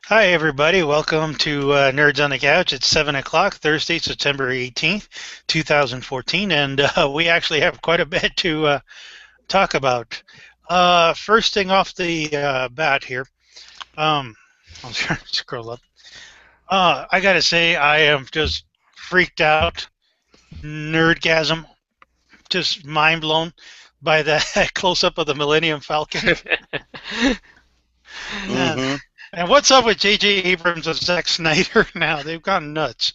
Hi, everybody. Welcome to Nerds on the Couch. It's 7 o'clock, Thursday, September 18th, 2014, and we actually have quite a bit to talk about. First thing off the bat here, um, I'll try to scroll up. I gotta say, I am just freaked out, nerdgasm, just mind blown by the close up of the Millennium Falcon. And, hmm and what's up with J.J. Abrams and Zack Snyder now? They've gone nuts.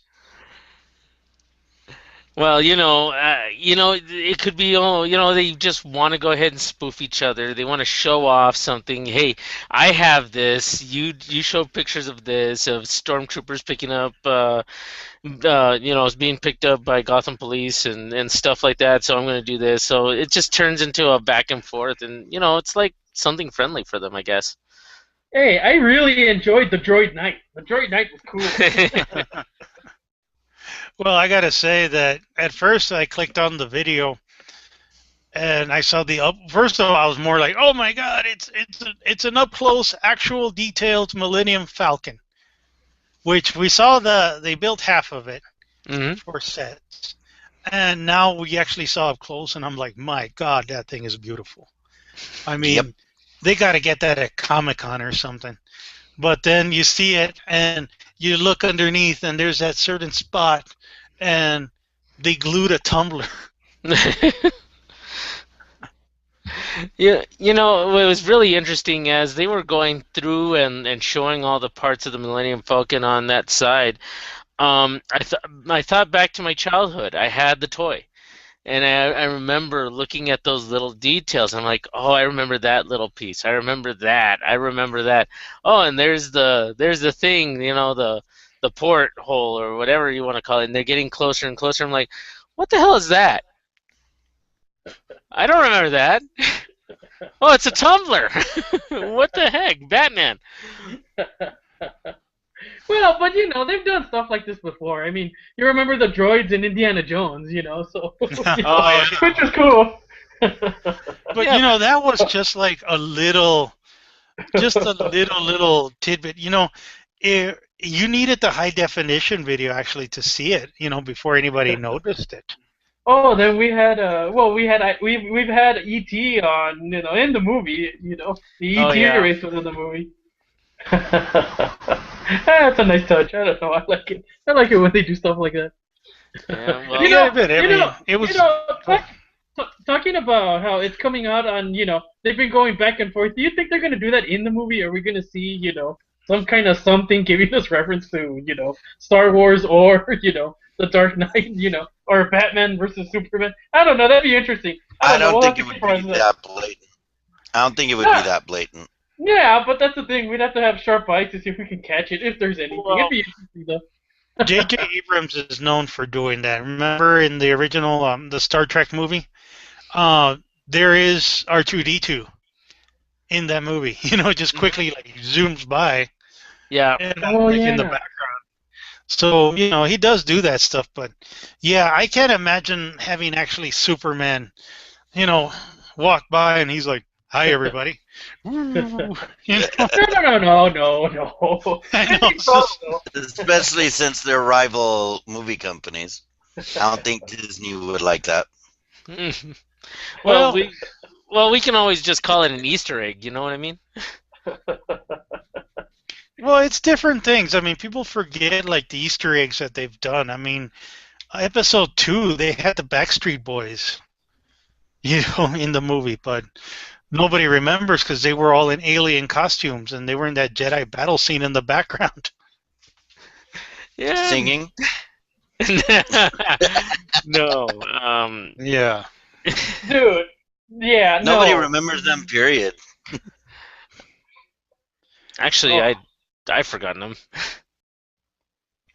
Well, it could be, they just want to go ahead and spoof each other. They want to show off something. Hey, I have this. You show pictures of this, of stormtroopers picking up, being picked up by Gotham police and stuff like that. So I'm going to do this. So it just turns into a back and forth, and it's like something friendly for them, I guess. Hey, I really enjoyed the Droid Knight. The Droid Knight was cool. Well, I gotta say that at first I clicked on the video and I saw the up. First of all, I was more like, "Oh my God, it's an up close, actual detailed Millennium Falcon," which we saw they built half of it hmm for sets, and now we actually saw up close, and I'm like, "My God, that thing is beautiful." I Yep. mean, they got to get that at Comic-Con or something. But then you see it, and you look underneath, and there's that certain spot, and they glued a tumbler. Yeah, it was really interesting as they were going through and showing all the parts of the Millennium Falcon on that side. I thought back to my childhood. I had the toy, and I remember looking at those little details. I'm like, oh, I remember that little piece. I remember that. I remember that. Oh, and there's the thing, the port hole or whatever you want to call it. And they're getting closer and closer. I'm like, what the hell is that? I don't remember that. Oh, it's a tumbler. What the heck, Batman? Well, but they've done stuff like this before. I mean, you remember the droids in Indiana Jones, so Oh Oh, yeah, which is cool. but yeah. that was just like just a little tidbit. You needed the high definition video actually to see it. Before anybody noticed it. Oh, then we've had ET on, in the movie, the Oh, ET yeah. race was in the movie. That's a nice touch. I don't know. I like it. I like it when they do stuff like that. Yeah. A You Well, know, little bit. I you mean, know, it you was. know. Oh, Talking about how it's coming out on, they've been going back and forth. Do you think they're gonna do that in the movie? Are we gonna see, some kind of something giving us reference to, Star Wars or, The Dark Knight, or Batman versus Superman? I don't know. That'd be interesting. I I don't know. don't We'll have think to it would keep our eyes be on that. that blatant. I don't think it would be Yeah, that blatant. yeah, but that's the thing. We'd have to have sharp eyes to see if we can catch it, if there's anything. It'd well, be interesting though. J.J. Abrams is known for doing that. Remember in the original the Star Trek movie, uh, there is R2D2 in that movie. Just mhm. quickly like zooms by Yeah. and Oh like in the yeah. background. So he does do that stuff. But yeah, I can't imagine having actually Superman, you know, walk by and he's like, "Hi, everybody." Woo. You know, No. I It'd know. be cool though. Especially since they're rival movie companies. I don't think Disney would like that. Well, Well, we can always just call it an Easter egg. You know what I mean? well, it's different things. I mean, people forget like the Easter eggs that they've done. I mean, episode two, they had the Backstreet Boys, in the movie, but nobody remembers because they were all in alien costumes and they were in that Jedi battle scene in the background. Yeah. Singing? No. Yeah. Dude. Yeah, Nobody no. remembers them, period. Actually, Oh, I've forgotten them.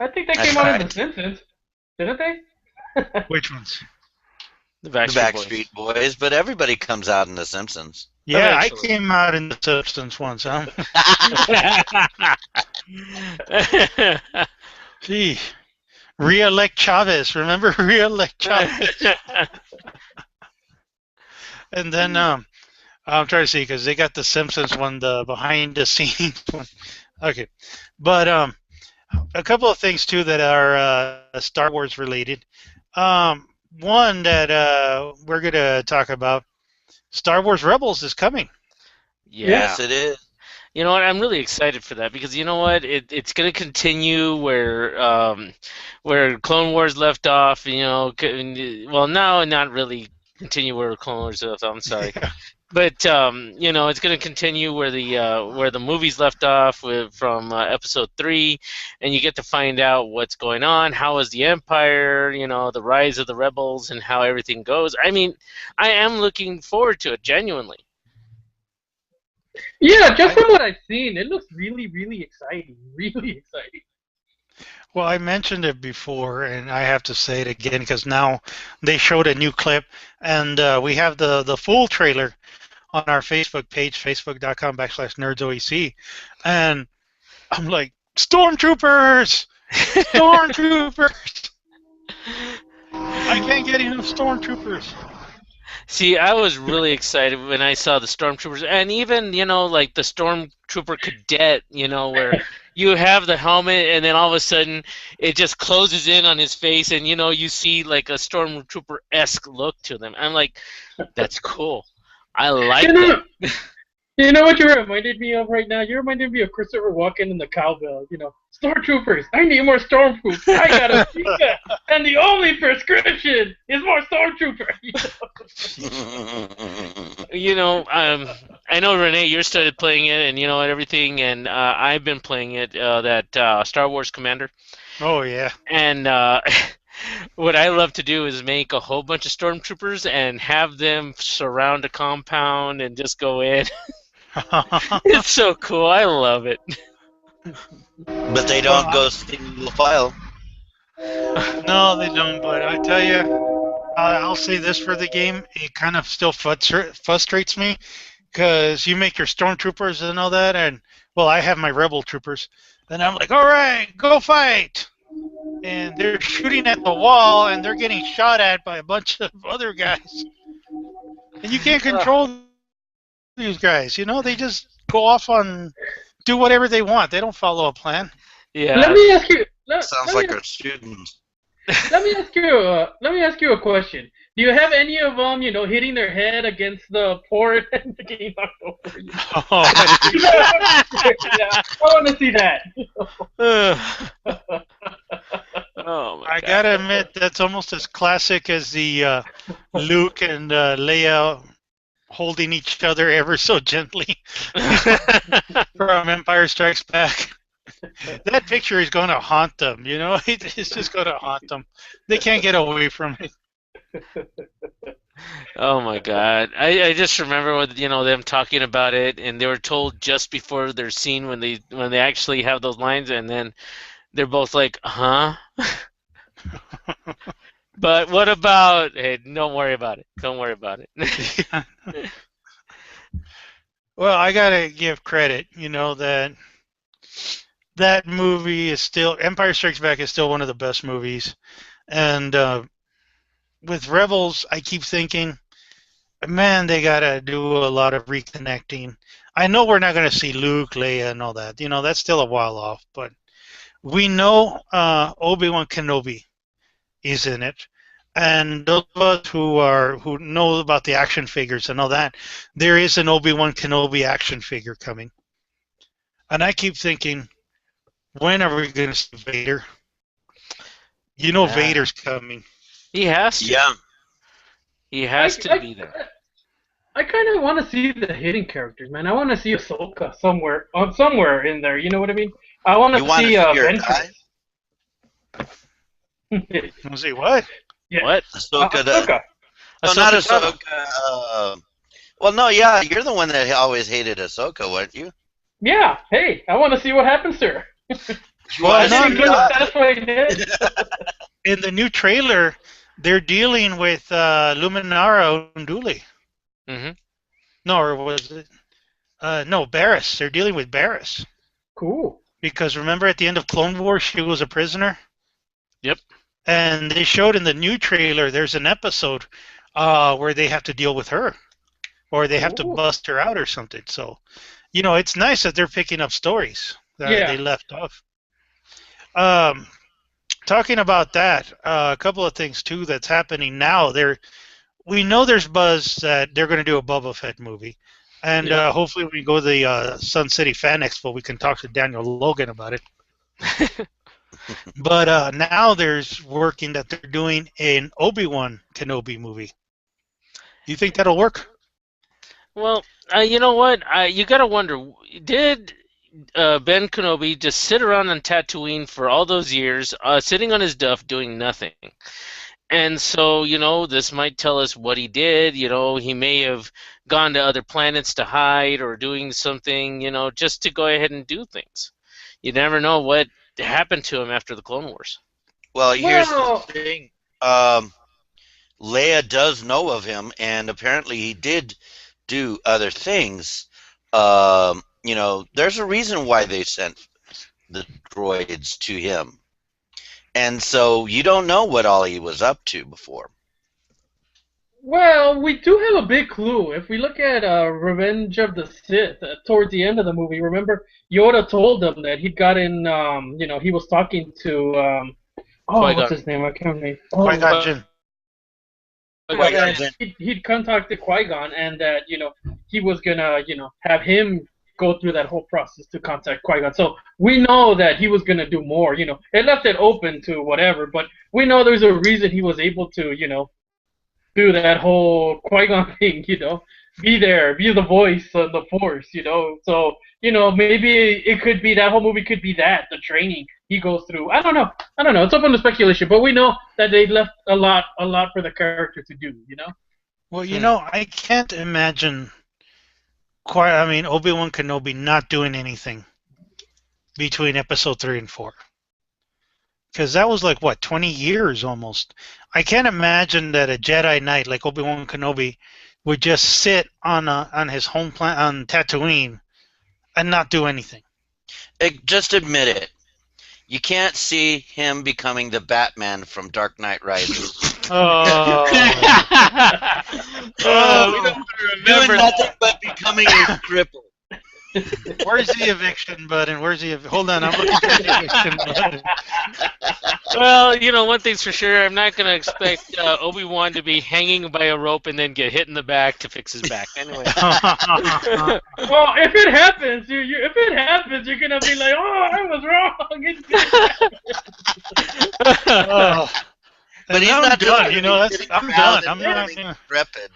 I think they I came out in The tried. Simpsons, didn't they? Which ones? The The Backstreet Boys. Backstreet Boys, but everybody comes out in The Simpsons. Yeah, I Eventually. came out in the substance once, huh? Gee. Re-elect Chavez. Remember re-elect Chavez? And then I'm trying to see because they got the Simpsons one, the behind the scenes one. Okay, but a couple of things too that are Star Wars related. One that we're gonna talk about, Star Wars Rebels is coming. Yeah. Yes, it is. You know what? I'm really excited for that because you know what? It's going to continue where Clone Wars left off. You know, well, now not really continue where Clone Wars left off. I'm sorry, but you know, it's going to continue where the movies left off from Episode 3, and you get to find out what's going on. How is the Empire? You know, the rise of the rebels and how everything goes. I mean, I am looking forward to it genuinely. Yeah, just from what I've seen, it looks really, really exciting. Really exciting. Well, I mentioned it before, and I have to say it again because now they showed a new clip, and we have the full trailer on our Facebook page, facebook.com/nerdsoec, and I'm like, Stormtroopers! Stormtroopers! I can't get enough Stormtroopers. See, I was really excited when I saw the Stormtroopers, and even, you know, like the Stormtrooper cadet, you know, where you have the helmet, and then all of a sudden it just closes in on his face, and, you know, you see like a Stormtrooper-esque look to them. I'm like, that's cool. I like that. You know what you reminded me of right now? You reminded me of Christopher Walken in the cowbell. You know, Stormtroopers. I need more Stormtroopers. I gotta see that. And the only prescription is more Stormtroopers. You know, I know Renee, you started playing it, and you know everything, and I've been playing it. That Star Wars Commander. Oh yeah. And what I love to do is make a whole bunch of Stormtroopers and have them surround a compound and just go in. It's so cool. I love it. But they don't go single file. No, they don't. But I tell you, I'll say this for the game: it kind of still frustrates me because you make your Stormtroopers and all that, and well, I have my Rebel troopers, and I'm like, all right, go fight. And they're shooting at the wall, and they're getting shot at by a bunch of other guys. And you can't control these guys. You know, they just go off on do whatever they want. They don't follow a plan. Yeah. Let me ask you. Sounds like a student. Let me ask you a question. Do you have any of them, you know, hitting their head against the port and getting knocked over? You know? Yeah, I want to see that. Oh my I God. gotta admit, that's almost as classic as the Luke and Leia holding each other ever so gently from Empire Strikes Back. That picture is going to haunt them, you know? It's just going to haunt them. They can't get away from it. Oh my God! I just remember with them talking about it, and they were told just before their scene when they actually have those lines, and then they're both like, "Huh." But what about? Hey, don't worry about it. Don't worry about it. Well, I gotta give credit, that movie is still Empire Strikes Back is still one of the best movies, and with Rebels, I keep thinking, man, they gotta do a lot of reconnecting. I know we're not gonna see Luke, Leia, and all that. That's still a while off, but we know Obi-Wan Kenobi is in it, and those of us who know about the action figures and all that, there is an Obi-Wan Kenobi action figure coming, and I keep thinking, when are we gonna see Vader? Yeah. Vader's coming. He has to. Yeah. He has to be there. I kind of want to see the hidden characters, man. I want to see Ahsoka somewhere in there. You know what I mean? I want to see your Ben. Want to see what? Yeah. What? Ahsoka. Ahsoka. No, not Ahsoka Ahsoka. Well, no, yeah, you're the one that always hated Ahsoka, weren't you? Yeah. Hey, I want to see what happens to her. Well, I no, didn't no. know. That's what I did. In the new trailer, they're dealing with Luminara Unduli. Mm-hmm. No, or was it? No, Barriss. They're dealing with Barriss. Cool. Because remember at the end of Clone Wars, she was a prisoner? Yep. And they showed in the new trailer, there's an episode where they have to deal with her. or they have to Ooh. bust her out or something. So, it's nice that they're picking up stories that Yeah. they left off. Um, Talking about that, a couple of things too that's happening now. We know there's buzz that they're going to do a Boba Fett movie, and Yeah. hopefully when we go to the Sun City Fan Expo, we can talk to Daniel Logan about it. But now there's working that they're doing an Obi-Wan Kenobi movie. Do you think that'll work? Well, you know what? You gotta wonder, did Ben Kenobi just sit around on Tatooine for all those years, sitting on his duff doing nothing? And so, this might tell us what he did. He may have gone to other planets to hide or doing something, just to go ahead and do things. You never know what happened to him after the Clone Wars. Well, here's Well- the thing. Leia does know of him, and apparently he did do other things. There's a reason why they sent the droids to him. And so you don't know what all he was up to before. Well, we do have a big clue. If we look at Revenge of the Sith, towards the end of the movie, remember Yoda told them that he'd gotten, he was talking to, Qui-Gon. what's his name? I can't remember. Qui-Gon Jinn. Qui-Gon Jinn. He'd contacted Qui-Gon and that, he was gonna, have him go through that whole process to contact Qui-Gon. So we know that he was gonna do more, It left it open to whatever, but we know there's a reason he was able to, do that whole Qui-Gon thing, be there, be the voice of the Force, So, maybe it could be that whole movie could be that, the training he goes through. I don't know. It's open to speculation, but we know that they left a lot for the character to do, Well, I can't imagine Obi-Wan Kenobi not doing anything between episode 3 and 4. Because that was like, 20 years almost. I can't imagine that a Jedi Knight like Obi-Wan Kenobi would just sit on his home planet on Tatooine and not do anything. Just admit it. You can't see him becoming the Batman from Dark Knight Rises. Oh, We don't Doing remember. nothing but becoming a cripple. where's the eviction button? Hold on, I'm looking for the eviction button. Well, one thing's for sure. I'm not going to expect Obi-Wan to be hanging by a rope and then get hit in the back to fix his back. Anyway. Well, if it happens, you're gonna be like, oh, I was wrong. Oh. But he's I'm not done. doing I'm done. I'm not. Rapid.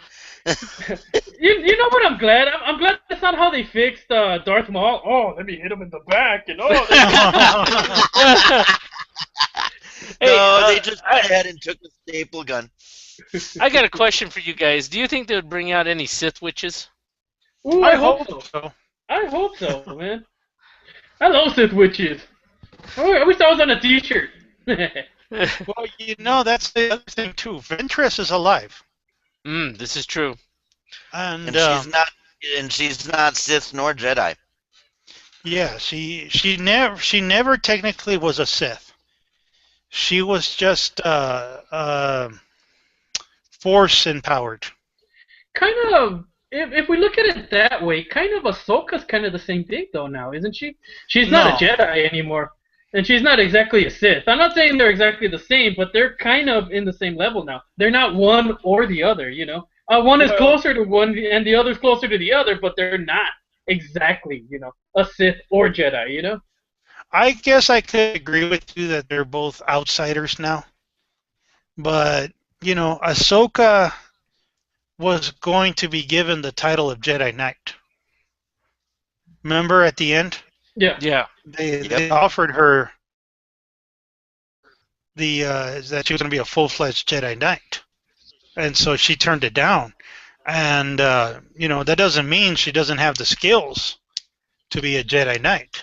You know what? I'm glad. I'm glad that's not how they fixed Darth Maul. Oh, let me hit him in the back, and No, they just went ahead and took a staple gun. I got a question for you guys. Do you think they would bring out any Sith witches? Ooh, I hope so. so. I hope so, man. I love Sith witches. I wish that was on a T-shirt. Well, that's the other thing too. Ventress is alive, This is true. and And she's not Sith nor Jedi. yeah, she never technically was a Sith. She was just Force empowered. Kind of. If we look at it that way, kind of Ahsoka's kind of the same thing though now, isn't she? She's not a Jedi anymore, and she's not exactly a Sith. I'm not saying they're exactly the same, but they're kind of in the same level now. They're not one or the other, One is closer to one, and the other's closer to the other, but they're not exactly, a Sith or Jedi, I guess I could agree with you that they're both outsiders now. But, Ahsoka was going to be given the title of Jedi Knight. Remember at the end? Yeah. Yeah. They offered her that she was going to be a full-fledged Jedi Knight. And so she turned it down. And, that doesn't mean she doesn't have the skills to be a Jedi Knight.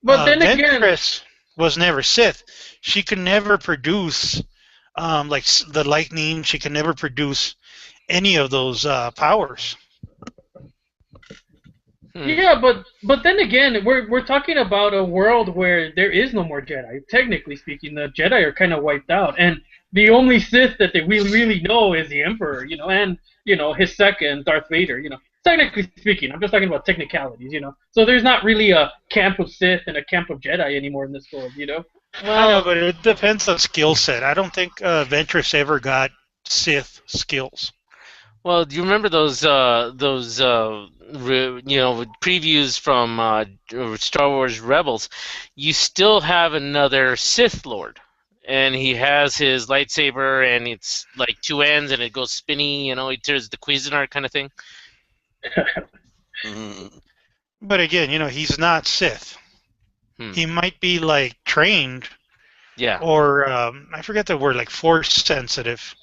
But then again, Ventress was never Sith. She could never produce, like the lightning. She could never produce any of those powers. yeah, but then again, we're talking about a world where there is no more Jedi. Technically speaking, the Jedi are kind of wiped out, and the only Sith that we really know is the Emperor, and his second, Darth Vader, Technically speaking, I'm just talking about technicalities, So there's not really a camp of Sith and a camp of Jedi anymore in this world. I know, but it depends on skill set. I don't think Ventress ever got Sith skills. Well, do you remember those previews from Star Wars Rebels? You still have another Sith Lord, and he has his lightsaber, and it's like two ends, and it goes spinny. He turns the Cuisinart kind of thing. But again, he's not Sith. He might be like trained, or I forget the word, like force sensitive,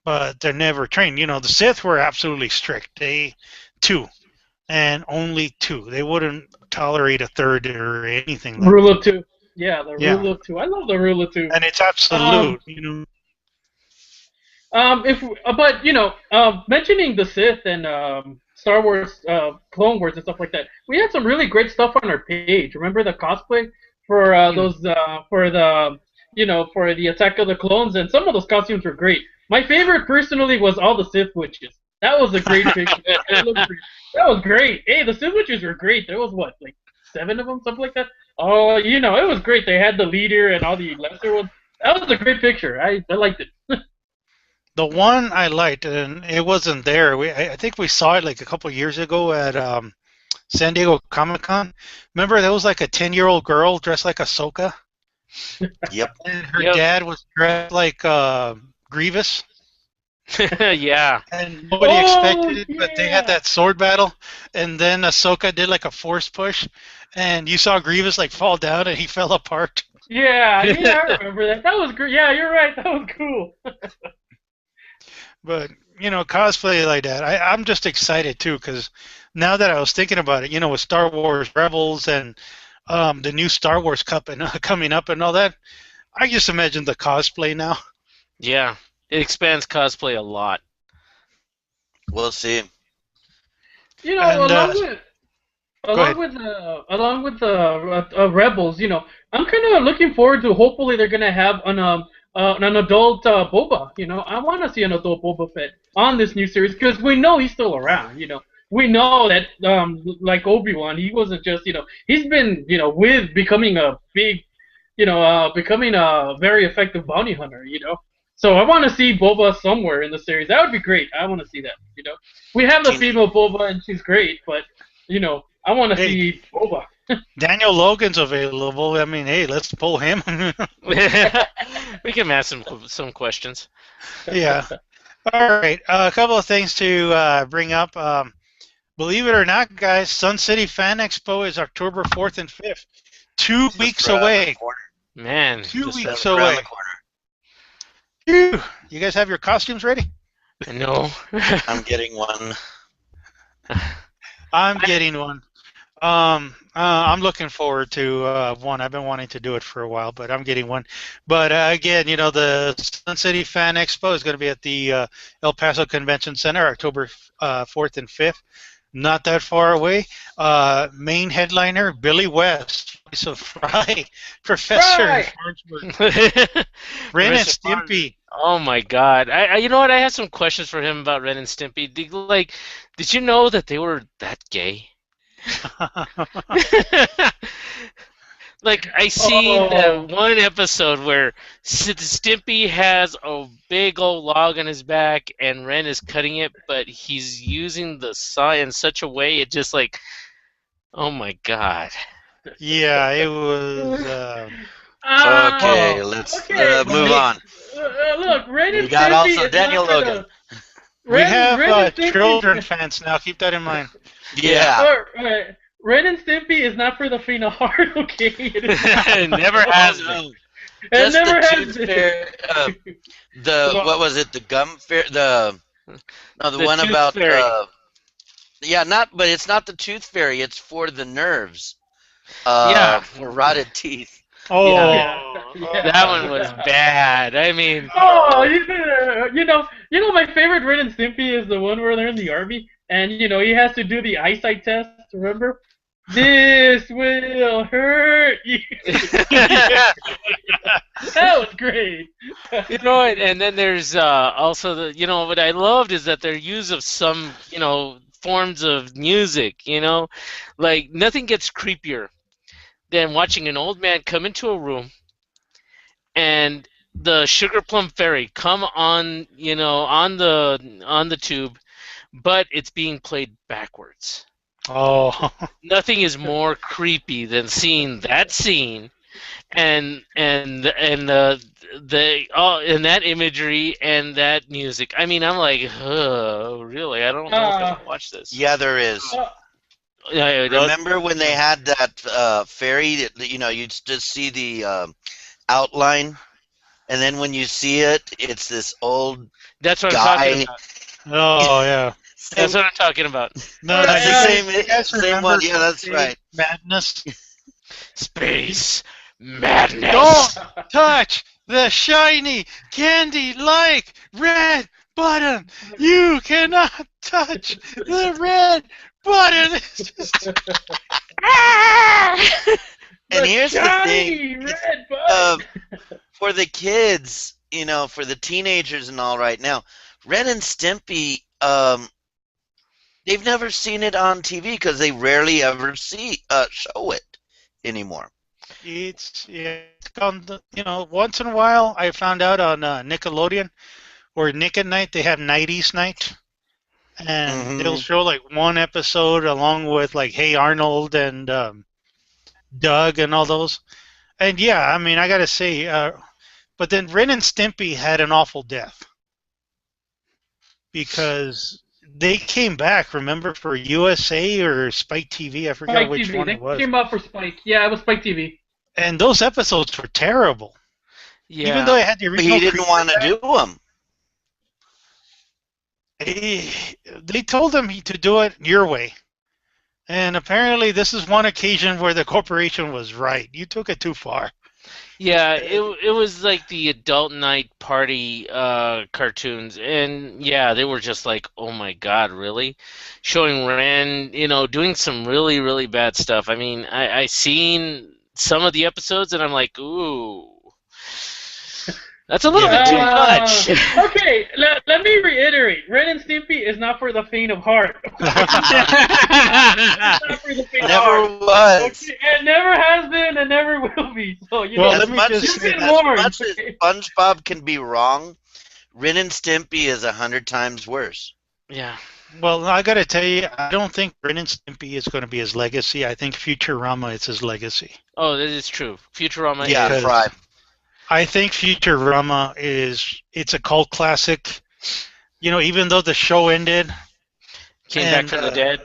but they're never trained. The Sith were absolutely strict. Two, and only two. They wouldn't tolerate a third or anything. Like rule of two. Yeah, the rule of two. I love the rule of two. And it's absolute. Mentioning the Sith and Star Wars, Clone Wars and stuff like that, we had some really great stuff on our page. Remember the cosplay for for the Attack of the Clones, and some of those costumes were great. My favorite, personally, was all the Sith witches. That was a great picture. That was great. Hey, the Sith witches were great. There was like 7 of them, something like that. Oh, it was great. They had the leader and all the lesser ones. That was a great picture. I liked it. The one I liked, and it wasn't there. I think we saw it like a couple of years ago at San Diego Comic-Con. Remember, there was like a 10-year-old girl dressed like Ahsoka? Yep. And her dad was dressed like Grievous. Yeah. And nobody expected it, but they had that sword battle, and then Ahsoka did like a force push, and you saw Grievous like fall down, and he fell apart. Yeah, I remember that. That was great. Yeah, you're right. That was cool. But, cosplay like that, I'm just excited, too, because now that I was thinking about it, with Star Wars Rebels and the new Star Wars Cup and coming up and all that, I just imagine the cosplay now. Yeah, it expands cosplay a lot. We'll see. Along with the Rebels, I'm kind of looking forward to. Hopefully, they're gonna have an adult Boba. I want to see an adult Boba Fett on this new series because we know he's still around. We know that like Obi-Wan, he wasn't just he's been with becoming a big becoming a very effective bounty hunter. So I want to see Boba somewhere in the series. That would be great. I want to see that. We have the female Boba and she's great, but I want to see Boba. Daniel Logan's available. I mean, hey, let's pull him. We can ask some questions. Yeah. All right. A couple of things to bring up. Believe it or not, guys, Sun City Fan Expo is October 4th and 5th. 2 weeks away. Man. 2 weeks away. Phew. You guys have your costumes ready? No. I'm getting one. I'm getting one. I'm looking forward to one. I've been wanting to do it for a while, but I'm getting one. But again, the Sun City Fan Expo is going to be at the El Paso Convention Center, October 4th and 5th. Not that far away. Main headliner, Billy West, Voice of Fry, Professor Farnsworth, Ren and Stimpy. Oh my God! You know what? I had some questions for him about Ren and Stimpy. Did you know that they were that gay? Like, I seen one episode where Stimpy has a big old log on his back and Ren is cutting it, but he's using the saw in such a way it just like, oh my God. Yeah, it was. Okay, let's move on. Look, Ren and We got Stimpy also is Daniel not for Logan. We have Ren and Stimpy- children fans now. Keep that in mind. Yeah. Ren and Stimpy is not for the faint of heart, okay? It is not. It never has been. It Just never the has Tooth been. Fairy, what was it? The Gum Fairy. The one Tooth about. Fairy. But it's not the Tooth Fairy. It's for the nerves. For rotted teeth. Oh, Yeah. That one was bad. I mean, Oh, you know, my favorite Ren and Stimpy is the one where they're in the army, and he has to do the eyesight test. Remember? This will hurt you. That was great. You know, and then there's also the, you know, what I loved is that their use of some, you know, forms of music, you know, like nothing gets creepier than watching an old man come into a room and the Sugar Plum Fairy come on, you know, on the tube, but it's being played backwards. Oh, Nothing is more creepy than seeing that scene and that imagery and that music. I mean, I'm like, really? I don't know if I want to watch this. Yeah, there is. Yeah, Remember when they had that fairy that, you know, you'd just see the outline, and then when you see it, it's this old that's what I'm guy. talking about. oh yeah. That's what I'm talking about. No, That's you the guys same remember one. Yeah, that's Space right. Madness. Space madness. Don't touch the shiny candy-like red button. You cannot touch the red button. It's just- And here's the Shiny thing. red button. For the kids, you know, for the teenagers and all right now, Ren and Stimpy, they've never seen it on TV because they rarely ever show it anymore. It's on the, you know, once in a while I found out on Nickelodeon or Nick at Night they have Nighties Night, and they'll show like one episode along with like Hey Arnold and Doug and all those. And yeah, I mean I gotta say, but then Ren and Stimpy had an awful death because they came back. Remember, for USA or Spike TV? I forgot Spike which TV. one They it was. came out for Spike. Yeah, it was Spike TV. And those episodes were terrible. Yeah. Even though I had the But original. he didn't want to do them. They told him to do it your way. And apparently this is one occasion where the corporation was right. You took it too far. Yeah, it was like the adult night party cartoons, and yeah, they were just like, oh my God, really? Showing Ren, you know, doing some really, really bad stuff. I mean, I seen some of the episodes, and I'm like, ooh, that's a little bit too much. Okay, let me reiterate. Ren and Stimpy is not for the faint of heart. It's not for the faint of Never heart. was. Okay, it never has been and never will be. So you Well, know, let me just you've say been that warned. As much as SpongeBob can be wrong, Ren and Stimpy is 100 times worse. Yeah. Well, I got to tell you, I don't think Ren and Stimpy is going to be his legacy. I think Futurama is his legacy. Oh, that is true. Futurama. Yeah, Because- right. I think Futurama it's a cult classic. You know, even though the show ended, Came back and, from the dead.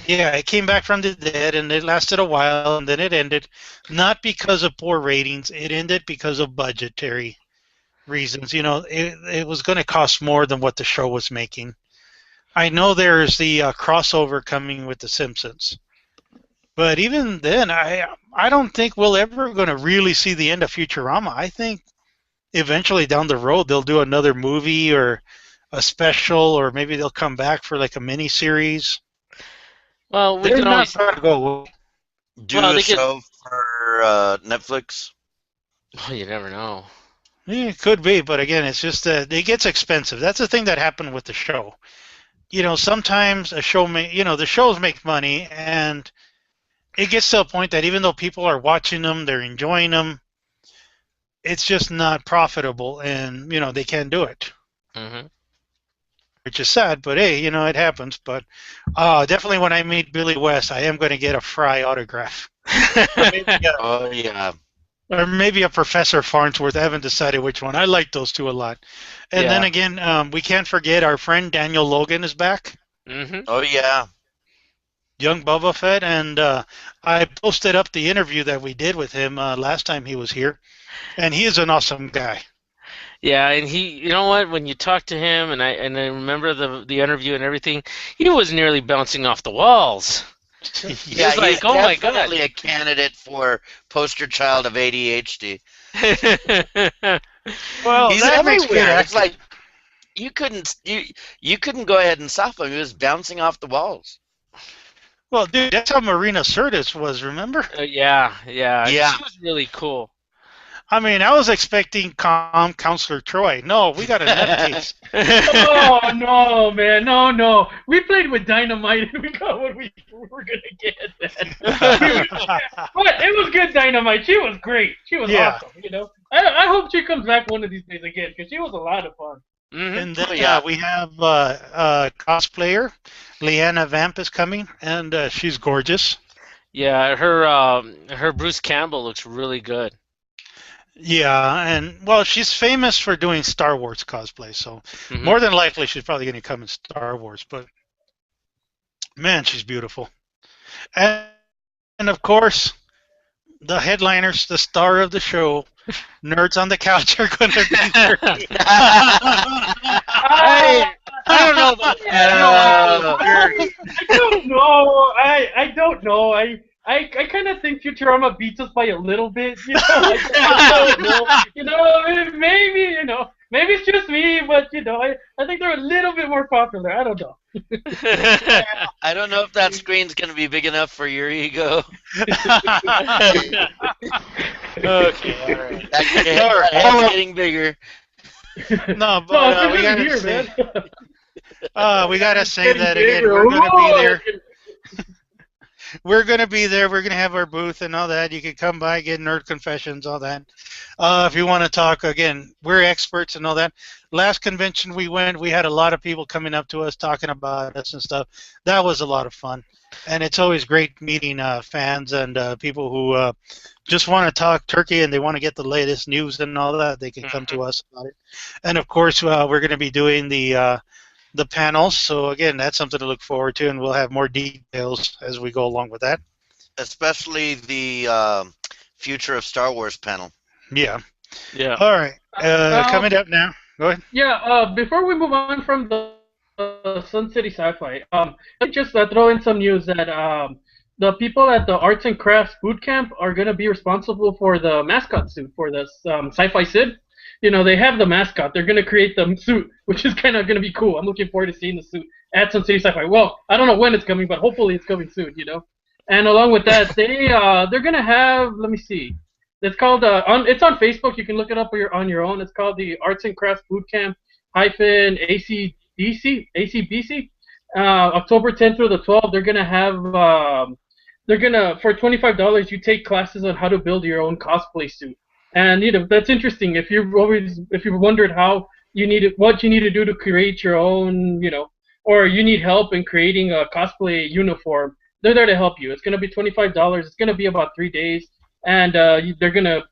yeah, it came back from the dead, and it lasted a while, and then it ended. Not because of poor ratings, it ended because of budgetary reasons. You know, it was going to cost more than what the show was making. I know there's the crossover coming with The Simpsons, but even then, I don't think we're ever going to really see the end of Futurama. I think eventually down the road they'll do another movie or a special, or maybe they'll come back for like a mini series. Well, we They're can not always. going to go away. Do Well, a they could- show for Netflix. Oh, you never know. Yeah, it could be, but again, it's just that it gets expensive. That's the thing that happened with the show. You know, sometimes a show the shows make money, and it gets to a point that even though people are watching them, they're enjoying them, it's just not profitable, and you know they can't do it, Hmm. which is sad. But hey, you know it happens. But definitely when I meet Billy West, I am going to get a Fry autograph, Oh, yeah. or maybe a Professor Farnsworth. I haven't decided which one. I like those two a lot. And then Yeah. again, we can't forget our friend Daniel Logan is back. Hmm. Oh, yeah. Young Boba Fett, and I posted up the interview that we did with him last time he was here, and he is an awesome guy. Yeah, and you know what? When you talk to him, and I remember the interview and everything, he was nearly bouncing off the walls. Yeah, was like, he's oh my God. definitely a candidate for poster child of ADHD. Well, He's that makes good everywhere. It's acting. like you couldn't go ahead and stop him. He was bouncing off the walls. Well, dude, that's how Marina Sirtis was. Remember? Yeah. Yeah. She was really cool. I mean, I was expecting calm Counselor Troy. No, we got a nutcase. Oh no, man, no. We played with Dynamite and we got what we were gonna get. Man. But it was good Dynamite. She was great. She was Yeah. awesome. I hope she comes back one of these days again because she was a lot of fun. Mhm. And then yeah. we have cosplayer Leanna Vamp is coming, and she's gorgeous. Yeah, her Bruce Campbell looks really good. Yeah, and well, she's famous for doing Star Wars cosplay, so Mhm. more than likely she's probably going to come in Star Wars. But man, she's beautiful. And of course, the headliners, the star of the show, Nerds on the Couch are going to be there. I don't know about that. I don't know. I don't know. I kind of think Futurama beats us by a little bit. I don't know. Maybe maybe it's just me, but I think they're a little bit more popular. I don't know. I don't know if that screen's going to be big enough for your ego. Okay, all right. That head's getting bigger. No, No, but it's we here, gotta say, man. we gotta say Getting that again. bigger. We're gonna be Whoa! there. We're gonna be there. We're gonna have our booth and all that. You can come by, get nerd confessions, all that. If you want to talk again, we're experts and all that. Last convention we went, we had a lot of people coming up to us talking about us and stuff. That was a lot of fun, and it's always great meeting fans and people who just want to talk turkey and they want to get the latest news and all that. They can come to us about it. And of course, we're going to be doing the panels. So again, that's something to look forward to, and we'll have more details as we go along with that. Especially the Future of Star Wars panel. Yeah. Yeah. All right. Coming up now. Go ahead. Yeah, before we move on from the Sun City Sci-Fi, let me just throw in some news that the people at the Arts and Crafts Boot Camp are going to be responsible for the mascot suit for the Sci-Fi Sid. They have the mascot. They're going to create the suit, which is kind of going to be cool. I'm looking forward to seeing the suit at Sun City Sci-Fi. Well, I don't know when it's coming, but hopefully it's coming soon, And along with that, they're going to have, let me see. It's called it's on Facebook. You can look it up on your own. It's called the Arts and Crafts Boot Camp ACBC. October 10th through the 12th. They're gonna have for $25 you take classes on how to build your own cosplay suit. And that's interesting. If you've wondered what you need to do to create your own, or you need help in creating a cosplay uniform, they're there to help you. It's gonna be $25. It's gonna be about 3 days. And they're gonna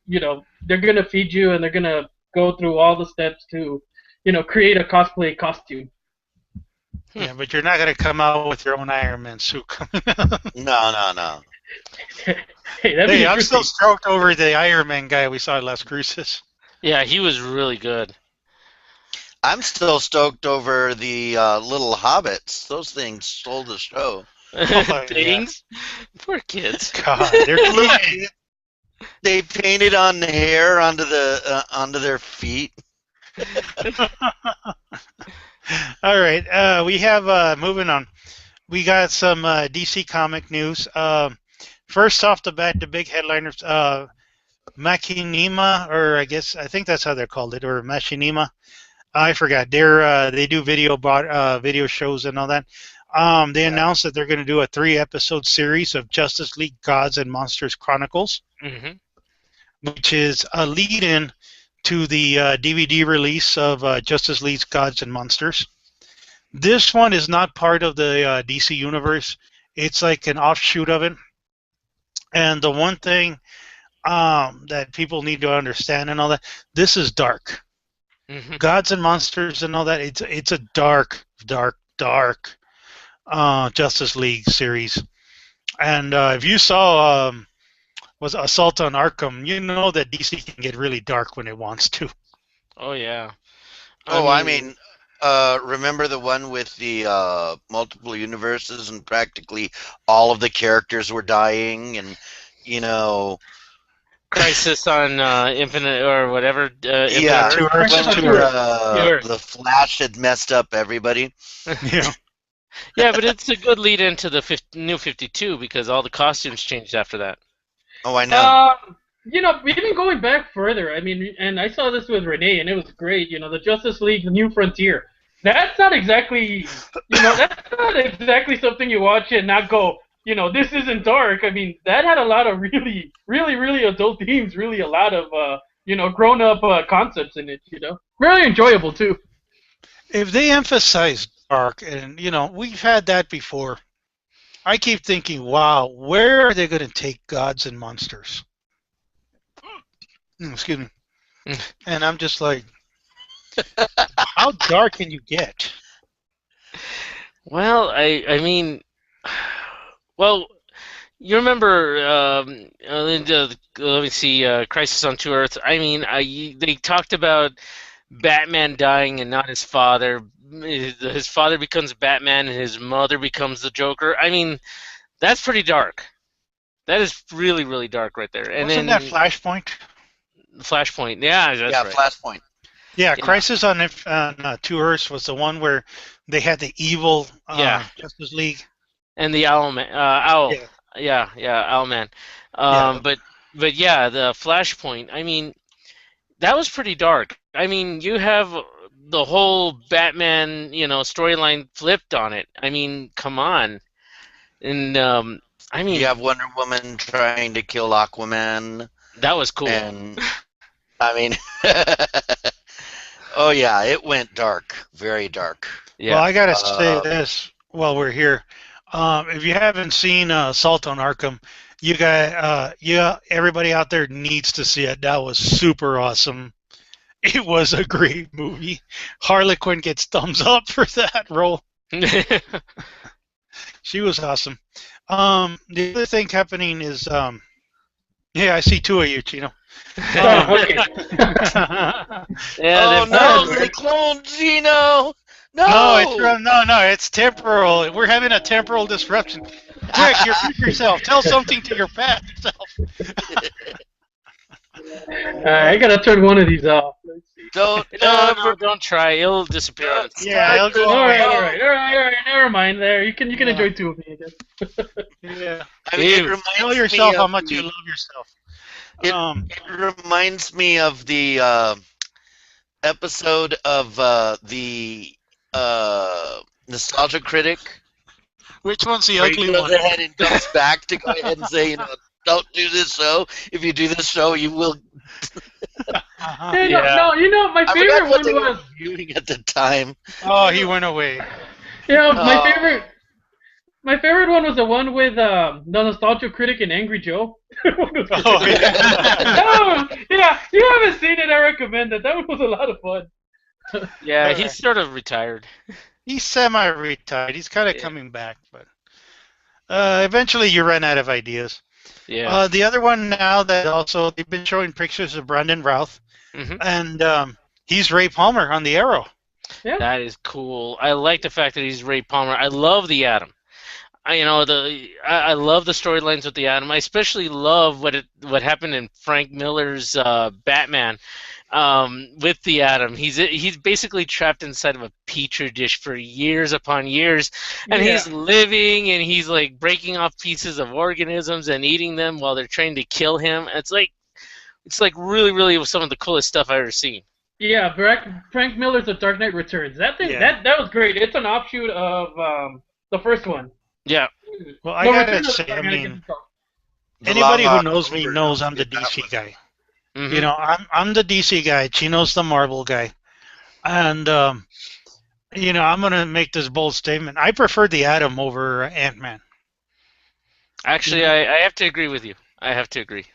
feed you, and they're gonna go through all the steps to, create a cosplay costume. Yeah, but you're not gonna come out with your own Iron Man suit. No. Hey, that'd be Hey, I'm interesting. still stoked over the Iron Man guy we saw at Las Cruces. Yeah, he was really good. I'm still stoked over the little hobbits. Those things stole the show. yeah. Things? Poor kids. God, they're They painted on the hair onto their feet. All right, we have moving on. We got some DC comic news. First off the bat, the big headliners, Machinima, or I think that's how they're called it, or Machinima. I forgot. They do video shows and all that. They announced that they're going to do a 3-episode series of Justice League Gods and Monsters Chronicles, which is a lead-in to the DVD release of Justice League Gods and Monsters. This one is not part of the DC universe. It's like an offshoot of it. And the one thing that people need to understand and all that, this is dark. Gods and Monsters and all that, it's a dark Justice League series. And if you saw was Assault on Arkham, you know that DC can get really dark when it wants to. Oh yeah. Remember the one with the multiple universes and practically all of the characters were dying, and Crisis on Infinite or whatever. yeah, Infinite when Earths. the Flash had messed up everybody. Yeah. Yeah, but it's a good lead into the new 52 because all the costumes changed after that. Oh, I know. Even going back further, I mean, and I saw this with Renee, and it was great. The Justice League, the New Frontier. That's not exactly, that's not exactly something you watch and not go, this isn't dark. I mean, that had a lot of really, really, really adult themes, really a lot of, grown-up concepts in it. Really enjoyable too. If they emphasize dark, and we've had that before, I keep thinking, wow, where are they going to take gods and monsters? Excuse me. And I'm just like, how dark can you get? Well, I mean, well, you remember, let me see, Crisis on Two Earths. I mean, they talked about Batman dying and not his father. His father becomes Batman and his mother becomes the Joker. I mean, that's pretty dark. That is really, really dark right there. And Wasn't then that Flashpoint? Flashpoint. Yeah, that's Yeah, right. Flashpoint. Yeah, Yeah. Crisis on Two Earths was the one where they had the evil Yeah. Justice League. And the Owlman, Owl. Yeah. Yeah, Owlman. Yeah. But yeah, the Flashpoint. I mean, that was pretty dark. I mean, you have the whole Batman, storyline flipped on it. I mean, come on. And I mean, You have Wonder Woman trying to kill Aquaman, that was cool. and I mean, oh yeah, it went dark, very dark. Yeah. Well, I gotta say this while we're here. If you haven't seen Assault on Arkham, everybody out there needs to see it. That was super awesome. It was a great movie. Harley Quinn gets thumbs up for that role. She was awesome. The other thing happening is, yeah, I see two of you, Chino. Okay. Yeah, Oh no, they cloned Zeno! No! No, it's temporal. We're having a temporal disruption. Quick, you mute yourself. Tell something to your past self. I gotta turn one of these off. Let's see. Don't No, ever. don't try. It'll disappear on its Yeah, it'll go All away. right. Never mind. There, you can enjoy two of me, I guess. Yeah. I mean, it Dude, reminds Tell me yourself of how much the- you love yourself. It, it reminds me of the episode of the Nostalgia Critic, Which one's the where he ugly goes one? ahead and comes back to go ahead and say, don't do this show. If you do this show, you will. Uh-huh. Hey, Yeah. no, my I favorite forgot what one they were was. viewing at the time. Oh, he went away. Oh. My favorite one was the one with the Nostalgia Critic and Angry Joe. Oh, yeah. That one, yeah, you haven't seen it, I recommend it. That one was a lot of fun. Yeah, he's sort of retired. He's semi-retired. He's kind of Yeah. coming back, but eventually you run out of ideas. Yeah. The other one now that also they've been showing pictures of Brandon Routh, Mhm. and he's Ray Palmer on the Arrow. Yeah. That is cool. I like the fact that he's Ray Palmer. I love the Atom. I love the storylines with the Atom. I especially love what happened in Frank Miller's Batman with the Atom. He's basically trapped inside of a petri dish for years upon years, and Yeah. he's living and he's like breaking off pieces of organisms and eating them while they're trying to kill him. It's like really, really some of the coolest stuff I've ever seen. Yeah, Frank Miller's The Dark Knight Returns. That thing, Yeah. that was great. It's an offshoot of the first one. Yeah. Well, I No, gotta Return of the say, I Dark Knight mean, The anybody Long who knows me October, knows I'm the that DC was- guy. Mhm. You know, I'm the DC guy. Chino's the Marvel guy, and I'm gonna make this bold statement. I prefer the Atom over Ant-Man. Actually, I have to agree with you. I have to agree.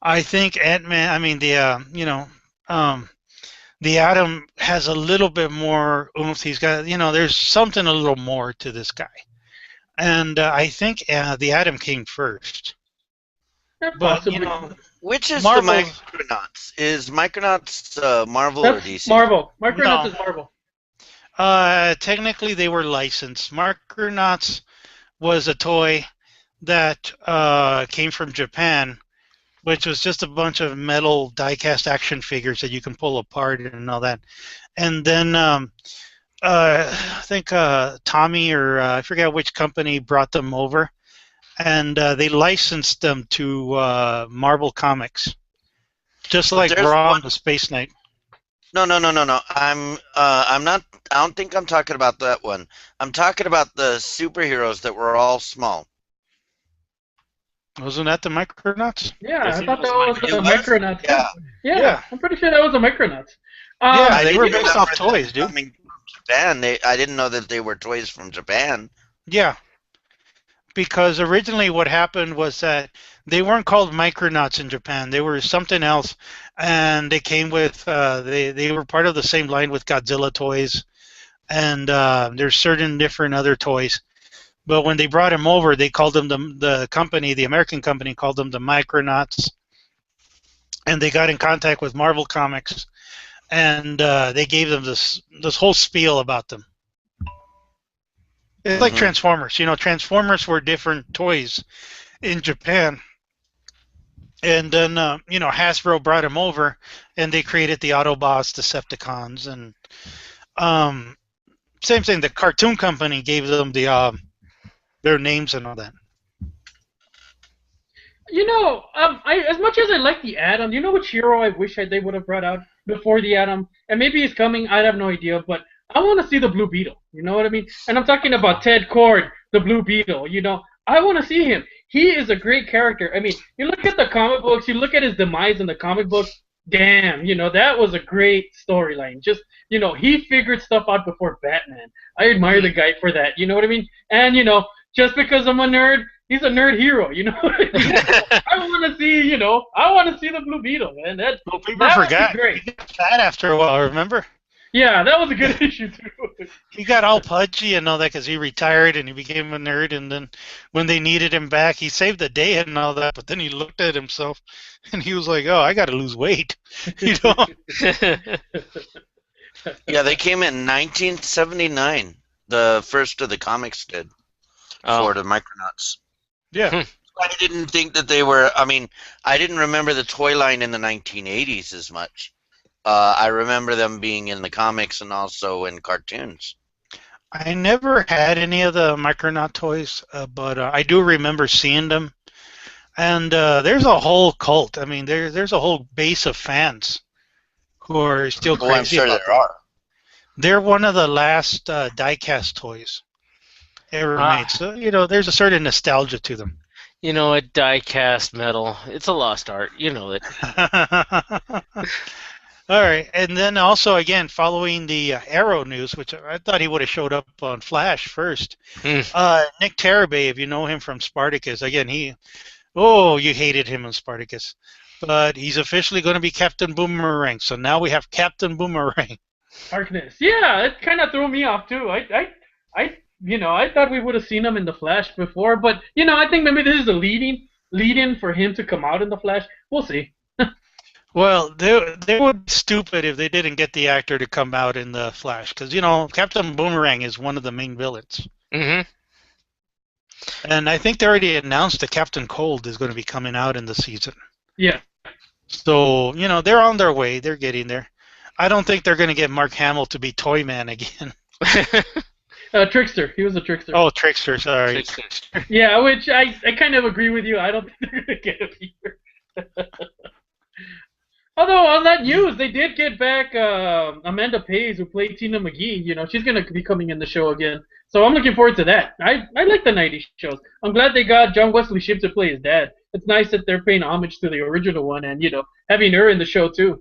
I think Ant-Man. I mean, the Atom has a little bit more oomph. He's got, there's something a little more to this guy, and I think the Atom came first. Yeah, But possibly. Which is Marvel- the Micronauts? Is Micronauts Marvel or That's DC? Marvel. Micronauts No. is Marvel. Technically, they were licensed. Micronauts was a toy that came from Japan, which was just a bunch of metal die-cast action figures that you can pull apart and all that. And then I think Tommy or I forget which company brought them over, and they licensed them to Marvel Comics, just But like there's one. Rom the Space Knight. No. I'm not. I don't think I'm talking about that one. I'm talking about the superheroes that were all small. Wasn't that the Micronauts? Yeah, I I think it thought was that was It a was. Micronauts. Yeah, Yeah. yeah, Yeah, I'm pretty sure that was a Micronauts. yeah, I they didn't were You based know, off remember them toys, dude. coming from Japan. I didn't know that they were toys from Japan. Yeah, because originally what happened was that they weren't called Micronauts in Japan. They were something else, and they came with they were part of the same line with Godzilla toys, and there's certain different other toys. But when they brought him over, they called them the company, the American company, called them the Micronauts, and they got in contact with Marvel Comics, and they gave them this whole spiel about them. It's like Hmm. Transformers. You know, Transformers were different toys in Japan, and then Hasbro brought them over, and they created the Autobots, Decepticons, and um, same thing. The cartoon company gave them their names and all that. I as much as I like the Atom, you know which hero I wish they would have brought out before the Atom, and maybe he's coming. I have no idea, but I want to see the Blue Beetle. You know what I mean? And I'm talking about Ted Kord, the Blue Beetle. I want to see him. He is a great character. I mean, you look at the comic books, you look at his demise in the comic books. Damn, that was a great storyline. Just, he figured stuff out before Batman. I admire the guy for that. You know what I mean? And just because I'm a nerd, he's a nerd hero. You know what I mean? I want to see, I want to see the Blue Beetle, man. That Well, people that would be forgot. great. He got fat after a while. Remember? Yeah, that was a good issue too. He got all pudgy and all that because he retired and he became a nerd. And then when they needed him back, he saved the day and all that. But then he looked at himself and he was like, "Oh, I got to lose weight." You know? Yeah, they came in 1979. The first of the comics did for Oh. the Micronauts. Yeah. I didn't think that they were. I mean, I didn't remember the toy line in the 1980s as much. I remember them being in the comics and also in cartoons. I never had any of the Micronaut toys, but I do remember seeing them. And there's a whole cult. I mean, there's a whole base of fans who are still Oh, I'm crazy sure about there them. are. They're one of the last diecast toys ever made. So, there's a certain nostalgia to them. A die-cast metal. It's a lost art. You know it. All right. And then also, again, following the Arrow news, which I thought he would have showed up on Flash first. Hmm. Nick Tarabay, if you know him from Spartacus, again, you hated him in Spartacus. But he's officially going to be Captain Boomerang. So now we have Captain Boomerang. Harkness. Yeah, it kind of threw me off too. I thought we would have seen him in the Flash before, but I think maybe this is a lead-in for him to come out in the Flash. We'll see. Well, they would be stupid if they didn't get the actor to come out in the Flash, because Captain Boomerang is one of the main villains, Hmm. and I think they already announced that Captain Cold is going to be coming out in the season. Yeah. So they're on their way. They're getting there. I don't think they're going to get Mark Hamill to be Toyman again. Trickster. He was a trickster. Oh, Trickster, sorry. Yeah, which I kind of agree with you. I don't think they're gonna get him either. Although on that news, they did get back Amanda Pays, who played Tina McGee. She's gonna be coming in the show again, so I'm looking forward to that. I like the '90s shows. I'm glad they got John Wesley Shipp to play his dad. It's nice that they're paying homage to the original one, and having her in the show too.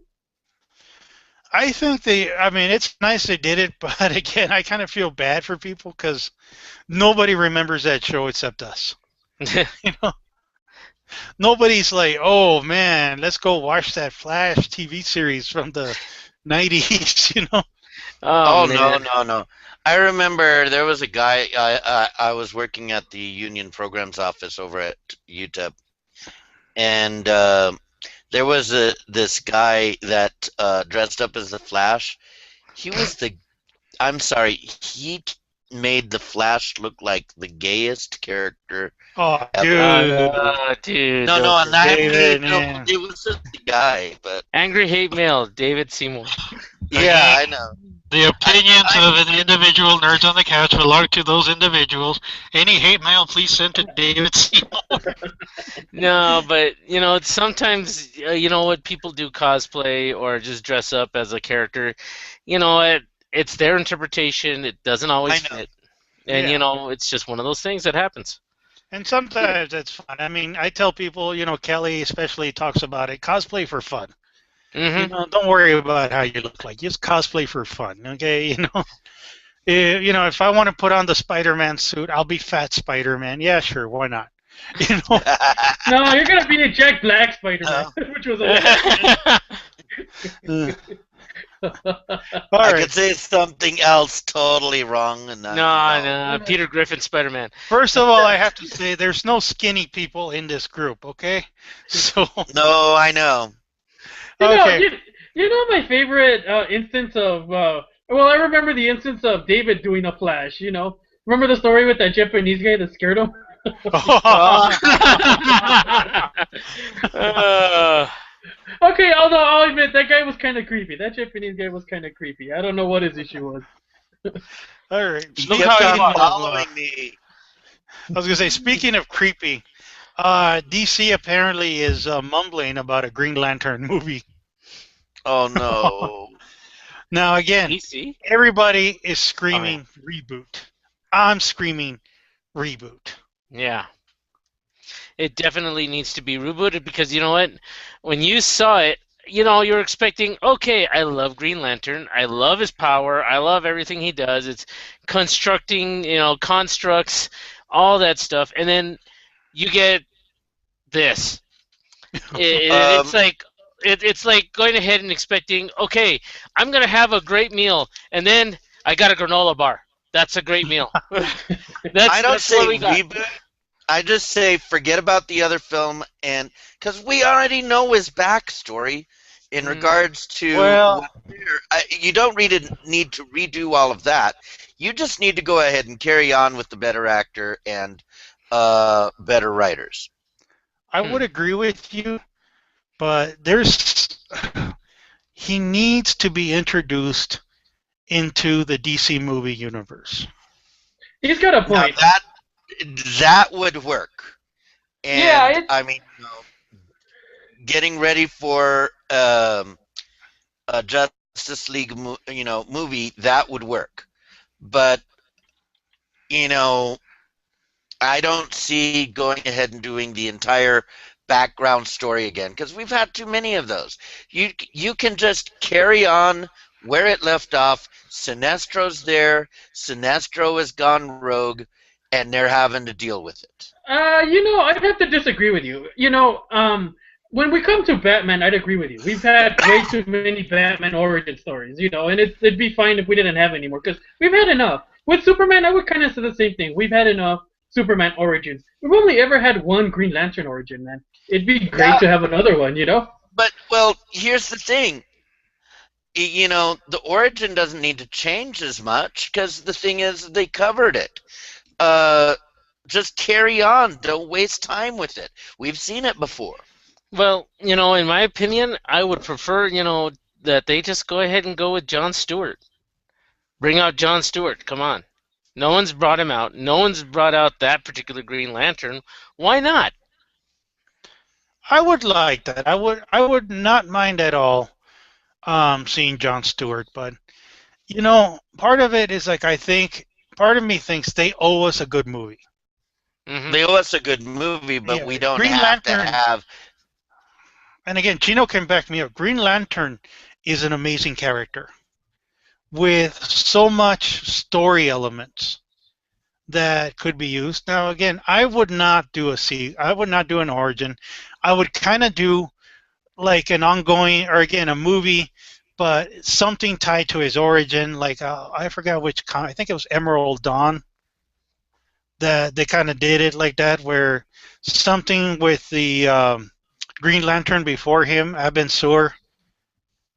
I think it's nice they did it, but again, I kind of feel bad for people because nobody remembers that show except us. You know, nobody's like, "Oh man, let's go watch that Flash TV series from the '90s." Oh, man. no. I remember there was a guy. I was working at the union programs office over at UTEP, and there was this guy that dressed up as the Flash. He was I'm sorry. He made the Flash look like the gayest character. Oh, ever. dude. Dude. No, on that David, no, man. it was just the guy, but Angry hate mail, David Seymour. yeah, I know. The opinions of the individual nerds on the couch belong to those individuals. Any hate mail, please send to David Seymour. No, but it's sometimes what people do cosplay or just dress up as a character. It's their interpretation. It doesn't always I know. fit, and Yeah. it's just one of those things that happens. And sometimes it's fun. I mean, I tell people, Kelly especially talks about it, cosplay for fun. Hmm. Don't worry about how you look like. Just cosplay for fun, okay? If I want to put on the Spider-Man suit, I'll be Fat Spider-Man. Yeah, sure, why not? You know. No, you're gonna be the Jack Black Spider-Man, which was a All I right. could say something else totally wrong, and No, Peter Griffin Spider-Man. First of all, I have to say there's no skinny people in this group, okay? So, No, I know. okay. You know my favorite instance of well, I remember the instance of David doing a flash. Remember the story with that Japanese guy that scared him? Uh, Okay, although I'll admit that guy was kind of creepy. That Japanese guy was kind of creepy. I don't know what his issue was. All right. He Look kept how on he was. following me. I was gonna say, speaking of creepy, DC apparently is mumbling about a Green Lantern movie. Oh no. Now again, DC? everybody is screaming reboot. I'm screaming reboot. Yeah. It definitely needs to be rebooted because you know what? When you saw it, you're expecting, okay, I love Green Lantern. I love his power. I love everything he does. It's constructing, constructs, all that stuff. And then you get this. It's like it's like going ahead and expecting, okay, I'm going to have a great meal, and then I got a granola bar. That's a great meal. I don't that's what say we got. reboot. I just say forget about the other film, and because we already know his backstory in regards to Well, you don't really need to redo all of that. You just need to go ahead and carry on with the better actor and better writers. I would agree with you, but he needs to be introduced into the DC movie universe. He's got a Now point. that would work. And Yeah, I mean, getting ready for a Justice League, movie, that would work. But I don't see going ahead and doing the entire background story again because we've had too many of those. You can just carry on where it left off. Sinestro's there. Sinestro has gone rogue, and they're having to deal with it. I'd have to disagree with you. When we come to Batman, I'd agree with you. We've had way too many Batman origin stories, and it'd be fine if we didn't have any more, because we've had enough. With Superman, I would kind of say the same thing. We've had enough Superman origins. We've only ever had one Green Lantern origin, man. It'd be great to have another one, But, well, here's the thing. The origin doesn't need to change as much because the thing is they covered it. Just carry on. Don't waste time with it. We've seen it before. Well, in my opinion, I would prefer, that they just go ahead and go with John Stewart. Bring out John Stewart. Come on. No one's brought him out. No one's brought out that particular Green Lantern. Why not? I would like that. I would not mind at all seeing John Stewart, but part of it is like part of me thinks they owe us a good movie. Mm-hmm. They owe us a good movie, but Yeah, we don't Green have to Lantern- have. And again, Chino can back me up. Green Lantern is an amazing character with so much story elements that could be used. Now, again, I would not do an origin. I would kind of do like an ongoing, or again, a movie, but something tied to his origin. Like I forgot which I think it was Emerald Dawn. That they kind of did it like that, where something with the Green Lantern before him, Abin Sur,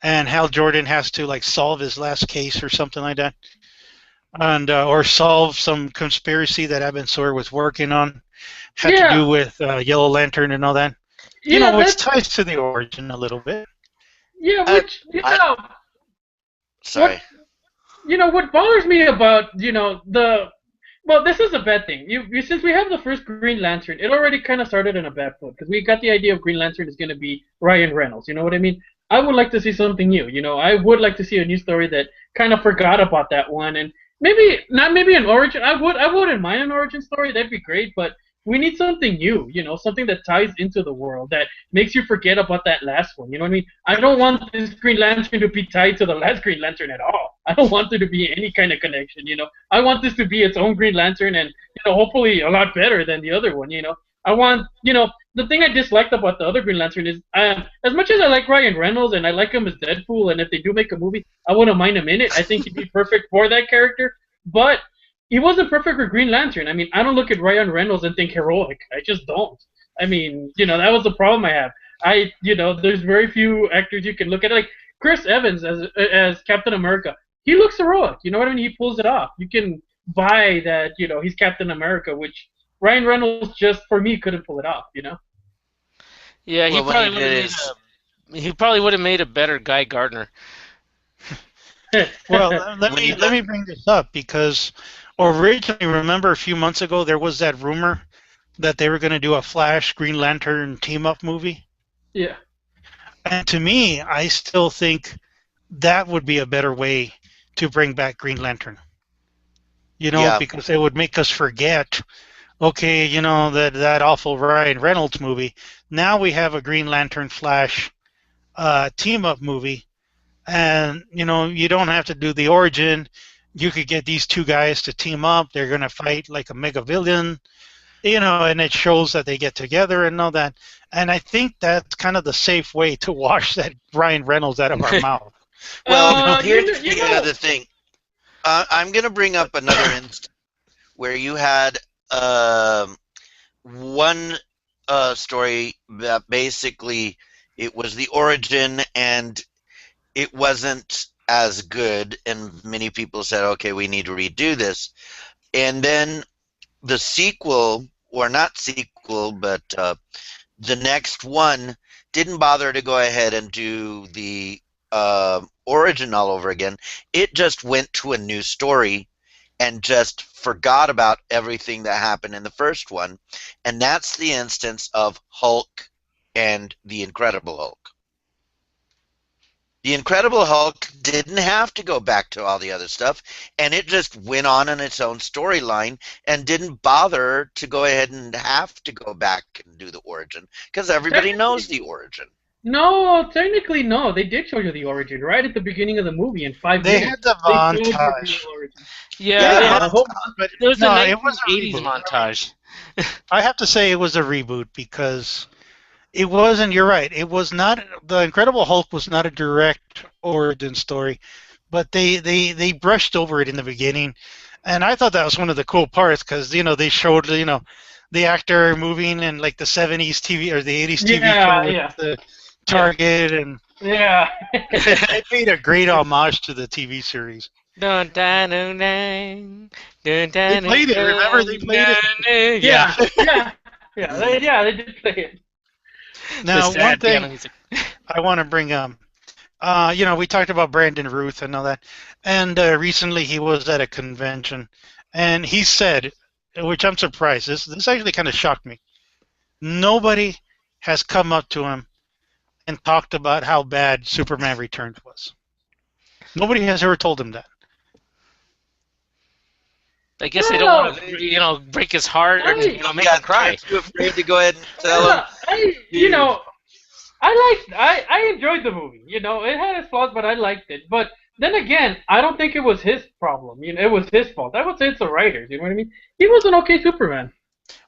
and Hal Jordan has to like solve his last case or something like that, and or solve some conspiracy that Abin Sur was working on, had to do with Yellow Lantern and all that. Which ties to the origin a little bit. Yeah, which Sorry. what bothers me about well, this is a bad thing. Since we have the first Green Lantern, it already kind of started on a bad foot because we got the idea of Green Lantern is going to be Ryan Reynolds. You know what I mean? I would like to see something new. I would like to see a new story that kind of forgot about that one, and maybe not maybe an origin. I wouldn't mind an origin story. That'd be great, but we need something new. Something that ties into the world that makes you forget about that last one. You know what I mean? I don't want this Green Lantern to be tied to the last Green Lantern at all. I don't want there to be any kind of connection. I want this to be its own Green Lantern, and hopefully a lot better than the other one. I want the thing I disliked about the other Green Lantern is as much as I like Ryan Reynolds and I like him as Deadpool, and if they do make a movie, I wouldn't mind him in it. I think he'd be perfect for that character, but he wasn't perfect for Green Lantern. I mean, I don't look at Ryan Reynolds and think heroic. I just don't. I mean, that was the problem I have. There's very few actors you can look at. Like Chris Evans as Captain America. He looks heroic. You know what I mean? He pulls it off. You can buy that, he's Captain America, which Ryan Reynolds just, for me, couldn't pull it off, Yeah, Well, what he probably would have made a better Guy Gardner. Well, let me bring this up because originally, remember a few months ago, there was that rumor that they were going to do a Flash Green Lantern team-up movie. Yeah. And to me, I still think that would be a better way to bring back Green Lantern. Yeah. Because it would make us forget, okay, that awful Ryan Reynolds movie. Now we have a Green Lantern Flash team-up movie, and you don't have to do the origin. You could get these two guys to team up. They're going to fight like a mega villain, and it shows that they get together and all that. And I think that's kind of the safe way to wash that Ryan Reynolds out of our mouth. Well, here's another thing. I'm going to bring up another instance where you had one story that basically it was the origin and it wasn't as good, and many people said, okay, we need to redo this. And then the sequel, or not sequel, but the next one didn't bother to go ahead and do the origin all over again. It just went to a new story and just forgot about everything that happened in the first one. And that's the instance of Hulk and the Incredible Hulk. The Incredible Hulk didn't have to go back to all the other stuff, and it just went on in its own storyline and didn't bother to go ahead and have to go back and do the origin, because everybody knows the origin. No, technically no. They did show you the origin right at the beginning of the movie in 5 They minutes. had the montage. Yeah, But there was no, a it was a 1980s reboot. montage. I have to say it was a reboot because it wasn't. You're right. It was not. The Incredible Hulk was not a direct origin story, but they brushed over it in the beginning, and I thought that was one of the cool parts because they showed the actor moving in like the 70s TV or the 80s TV show with the Target, and they paid a great homage to the TV series. Dun, dun, dun, dun, dun, They played it. Remember, they played it. Yeah. They did play it. Now, The one sad piano thing music. I want to bring up, we talked about Brandon Ruth and all that, and recently he was at a convention, and he said, which I'm surprised, this actually kind of shocked me. Nobody has come up to him and talked about how bad Superman Returns was. Nobody has ever told him that. I guess they don't want to, break his heart or make him cry. Too afraid to go ahead and tell him. I enjoyed the movie. It had its flaws, but I liked it. But then again, I don't think it was his problem. It was his fault. I would say it's the writers. You know what I mean? He was an okay Superman.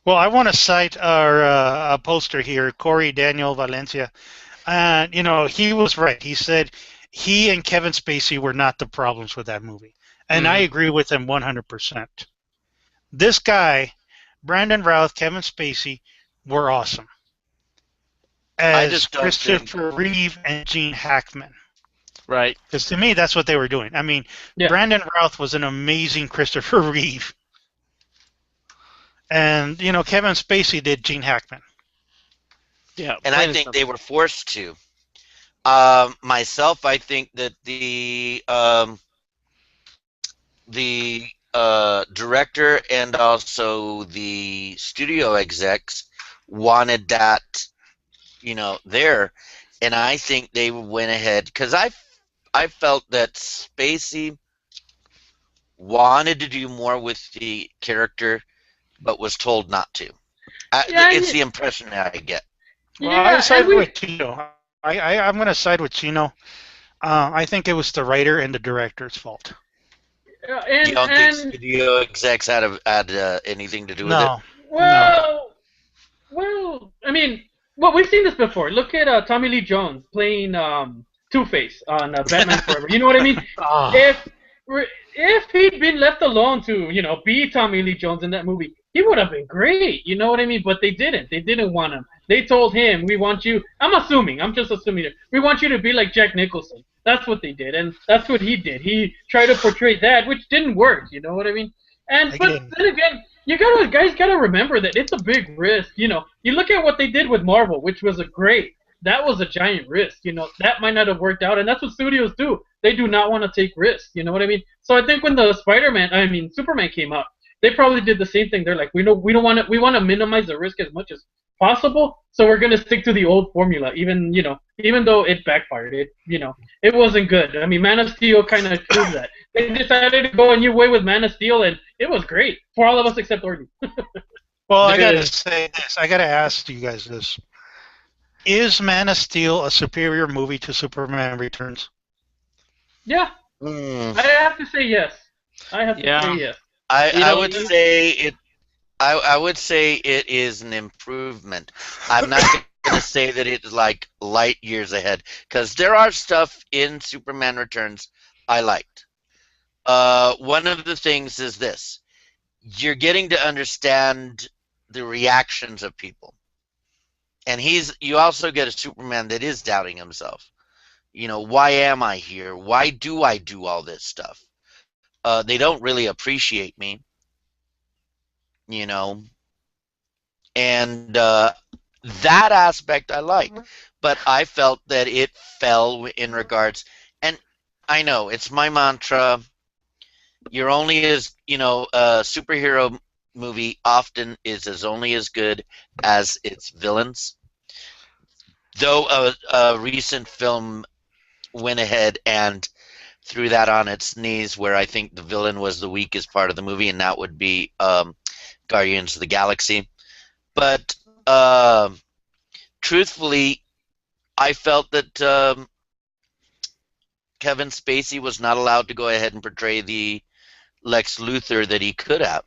Well, I want to cite our poster here, Corey Daniel Valencia. He was right. He said he and Kevin Spacey were not the problems with that movie. And I agree with him 100%. This guy, Brandon Routh, Kevin Spacey, were awesome. As Christopher Reeve and Gene Hackman. Right. Because to me, that's what they were doing. I mean, Brandon Routh was an amazing Christopher Reeve. And, Kevin Spacey did Gene Hackman. Yeah. And I think they were forced to. Myself, I think that the the director and also the studio execs wanted that, there, and I think they went ahead because I felt that Spacey wanted to do more with the character, but was told not to. Yeah, It's the impression that I get. Well, I yeah, and side with Chino. I'm going to side with Chino. I think it was the writer and the director's fault. You don't think and studio execs had anything to do with it? No, no. well, well, I mean, well, we've seen this before. Look at Tommy Lee Jones playing Two-Face on Batman Forever. You know what I mean? Ah. If he'd been left alone to, be Tommy Lee Jones in that movie, he would have been great. You know what I mean? But they didn't. They didn't want him. They told him, "We want you." I'm assuming. I'm just assuming it. We want you to be like Jack Nicholson. That's what they did, and that's what he did. He tried to portray that, which didn't work. You know what I mean? But Again. then again, guys gotta remember that it's a big risk. You look at what they did with Marvel, which was that was a giant risk. That might not have worked out, and that's what studios do. They do not want to take risks. You know what I mean? So I think when the Superman came out, they probably did the same thing. They're like, we want to minimize the risk as much as possible, so we're gonna stick to the old formula, even though it backfired. It wasn't good. I mean, Man of Steel kind of proved that. They decided to go a new way with Man of Steel, and it was great for all of us except Orgy. Well, I got to say this. I got to ask you guys this. Is Man of Steel a superior movie to Superman Returns? Yeah, Mm. I have to say yes. I have to say yes. I would say it. I would say it is an improvement. I'm not going to say that it's like light years ahead, because there are stuff in Superman Returns I liked. One of the things is this: you're getting to understand the reactions of people, and you also get a Superman that is doubting himself. Why am I here? Why do I do all this stuff? They don't really appreciate me. And that aspect I liked, but I felt that it fell in regards, and I know it's my mantra. You're only as a superhero movie often is only as good as its villains. Though a recent film went ahead and threw that on its knees, where I think the villain was the weakest part of the movie, and that would be Guardians of the Galaxy. But truthfully, I felt that Kevin Spacey was not allowed to go ahead and portray the Lex Luthor that he could have.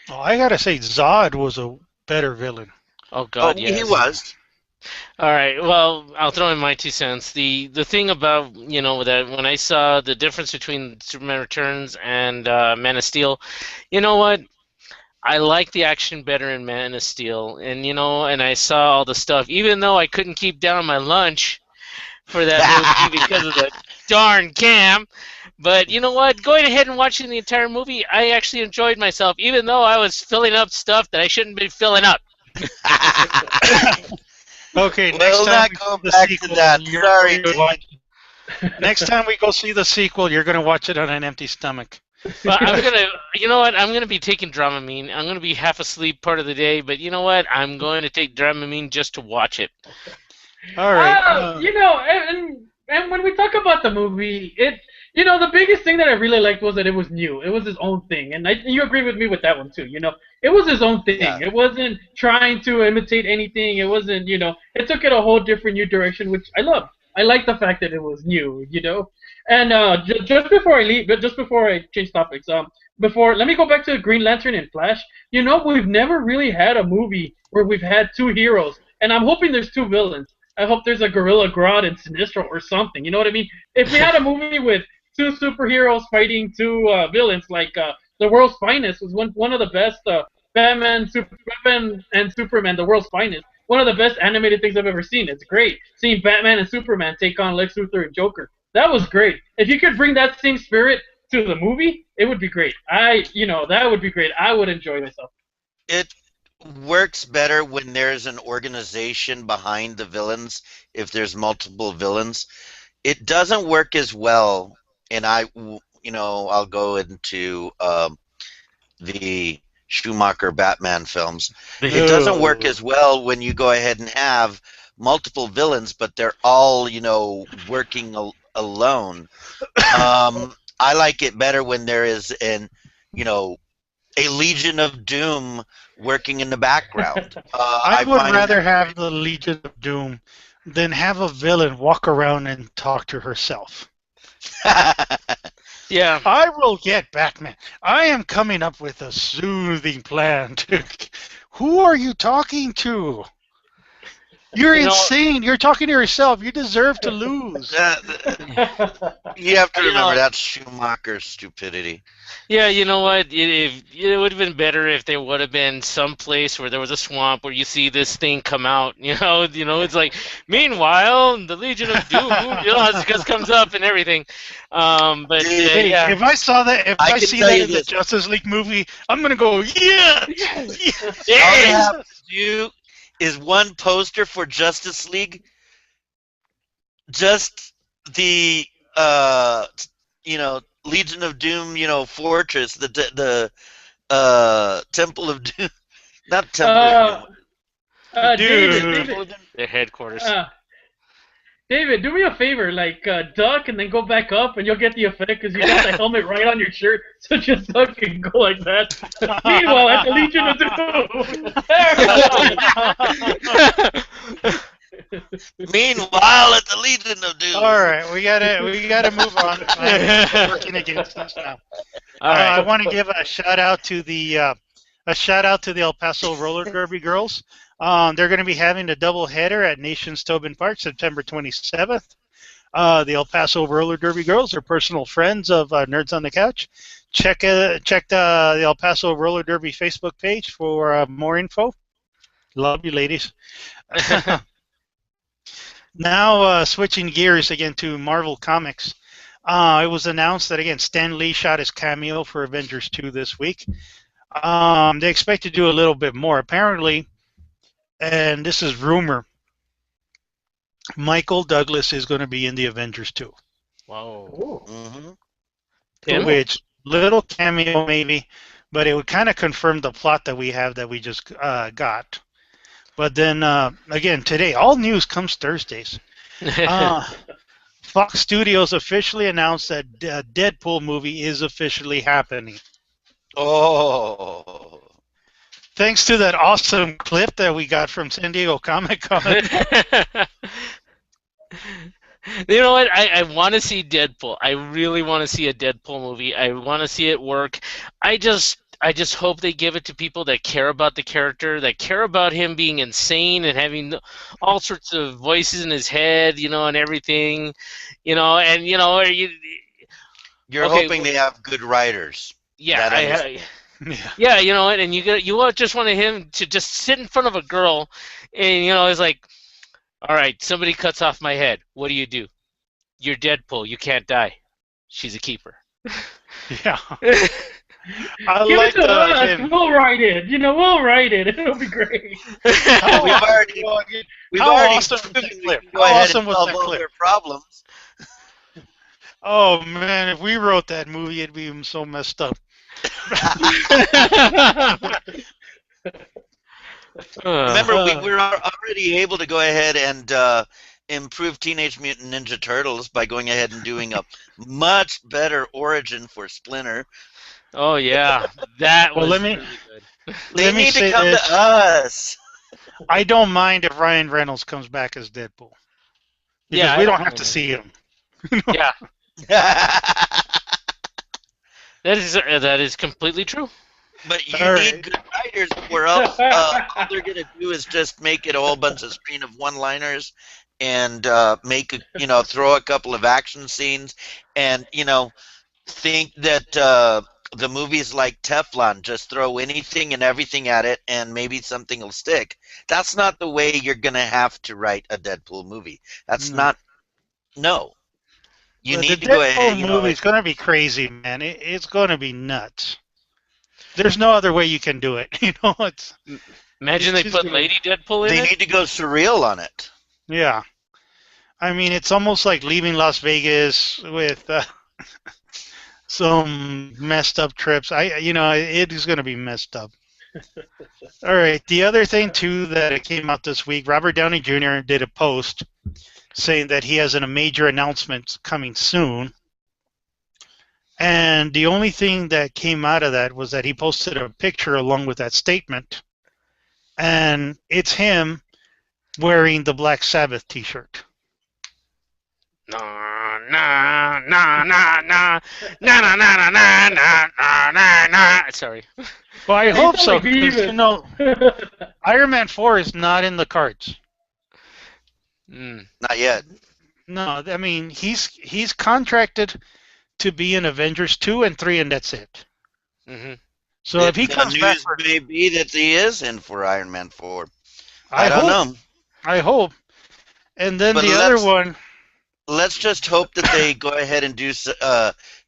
Well, I got to say Zod was a better villain. Oh God, yes. He was. All right. Well, I'll throw in my 2 cents. The thing about that when I saw the difference between Superman Returns and Man of Steel, you know what? I like the action better in Man of Steel, and and I saw all the stuff. Even though I couldn't keep down my lunch for that movie because of the darn cam, but you know what? Going ahead and watching the entire movie, I actually enjoyed myself, even though I was filling up stuff that I shouldn't be filling up. Okay, We'll not go back to that. Sorry, dude. Next time we go see the sequel, you're going to watch it on an empty stomach. But I'm gonna, you know what? I'm gonna be taking Dramamine. I'm gonna be half asleep part of the day, but you know what? I'm going to take Dramamine just to watch it. All right. And when we talk about the movie, the biggest thing that I really liked was that it was new. It was his own thing, and you agree with me with that one too. It was his own thing. Yeah. It wasn't trying to imitate anything. It wasn't, it took it a whole different new direction, which I love. I like the fact that it was new, And just before I leave, just before I change topics, let me go back to Green Lantern and Flash. We've never really had a movie where we've had two heroes, and I'm hoping there's two villains. I hope there's a Gorilla Grodd and Sinestro or something. You know what I mean? If we had a movie with two superheroes fighting two villains, like The World's Finest was one of the best Batman and Superman, The World's Finest. One of the best animated things I've ever seen. It's great seeing Batman and Superman take on Lex Luthor and Joker. That was great. If you could bring that same spirit to the movie, it would be great. That would be great. I would enjoy myself. It works better when there's an organization behind the villains, if there's multiple villains. It doesn't work as well, and I'll go into the Schumacher Batman films. It doesn't work as well when you go ahead and have multiple villains, but they're all, working alone. I like it better when there is a Legion of Doom working in the background. I would rather have the Legion of Doom than have a villain walk around and talk to herself. Yeah. I will get Batman. I am coming up with a soothing plan. Who are you talking to? You're insane. You're talking to yourself. You deserve to lose. You have to remember that's Schumacher's stupidity. Yeah, you know what? It would have been better if there would have been some place where there was a swamp where you see this thing come out. It's like. Meanwhile, the Legion of Doom, it just comes up and everything. But hey, yeah. if I saw that, if I see that in the this. Justice League movie, I'm gonna go, yeah. All they have to do is one poster for Justice League. Just the Legion of Doom, fortress, the Temple of Doom, not Temple of Doom. David, Their headquarters. David, do me a favor, duck and then go back up, and you'll get the effect because you got the helmet right on your shirt. So just duck and go like that. Meanwhile, at the Legion of Doom. Meanwhile, at the Legion of Doom. All right, we gotta move on. I'm working against this now. All right. I want to give a shout out to the El Paso Roller Derby girls. They're going to be having a double header at Nations Tobin Park, September 27th. The El Paso Roller Derby girls are personal friends of Nerds on the Couch. Check the El Paso Roller Derby Facebook page for more info. Love you, ladies. Now, switching gears again to Marvel Comics. It was announced that, again, Stan Lee shot his cameo for Avengers 2 this week. They expect to do a little bit more. Apparently, and this is rumor, Michael Douglas is going to be in the Avengers 2. Wow. Mm-hmm. Which, little cameo maybe, but it would kind of confirm the plot that we have that we just got. But then, again, today, all news comes Thursdays. Fox Studios officially announced that Deadpool movie is officially happening. Oh. Thanks to that awesome clip that we got from San Diego Comic-Con. You know what? I want to see Deadpool. I really want to see a Deadpool movie. I want to see it work. I just hope they give it to people that care about the character, that care about him being insane and having all sorts of voices in his head, and everything, You're hoping they have good writers. Yeah, yeah, and you just want him to just sit in front of a girl, and it's like, all right, somebody cuts off my head. What do? You're Deadpool. You can't die. She's a keeper. Yeah. Give it to us. We'll write it. We'll write it. It'll be great. We've already awesome was that clip? Go ahead and solve all their problems. Oh man, if we wrote that movie, it'd be so messed up. Remember, we were already able to go ahead and improve Teenage Mutant Ninja Turtles by going ahead and doing a much better origin for Splinter. Oh yeah, that was really good. They need to come to us. I don't mind if Ryan Reynolds comes back as Deadpool. Because we don't have to see him. Yeah. That is completely true. But you need good writers, or else all they're gonna do is just make it a whole bunch of screen of one-liners, and throw a couple of action scenes, and think that the movie's like Teflon, just throw anything and everything at it, and maybe something will stick. That's not the way you're gonna have to write a Deadpool movie. That's not. No. You need to go ahead. The movie's going to be crazy, man. It's going to be nuts. There's no other way you can do it. Imagine they put Lady Deadpool in it. They need to go surreal on it. Yeah. I mean, it's almost like leaving Las Vegas with some messed up trips. It is going to be messed up. All right. The other thing too that it came out this week, Robert Downey Jr. did a post saying that he has a major announcement coming soon. And the only thing that came out of that was that he posted a picture along with that statement, and it's him wearing the Black Sabbath T-shirt. No, no, no, no, no, no, no, no, no, no, no, no, no. Sorry. Well, I hope so. like 'Cause, Beavis. Iron Man 4 is not in the cards. Not yet. No, I mean he's contracted to be in Avengers 2 and 3, and that's it. Mm-hmm. So if he The comes back, news may be that he is in for Iron Man 4. I I don't hope. know. I hope. And then But the other let's- one, Let's just hope that they go ahead and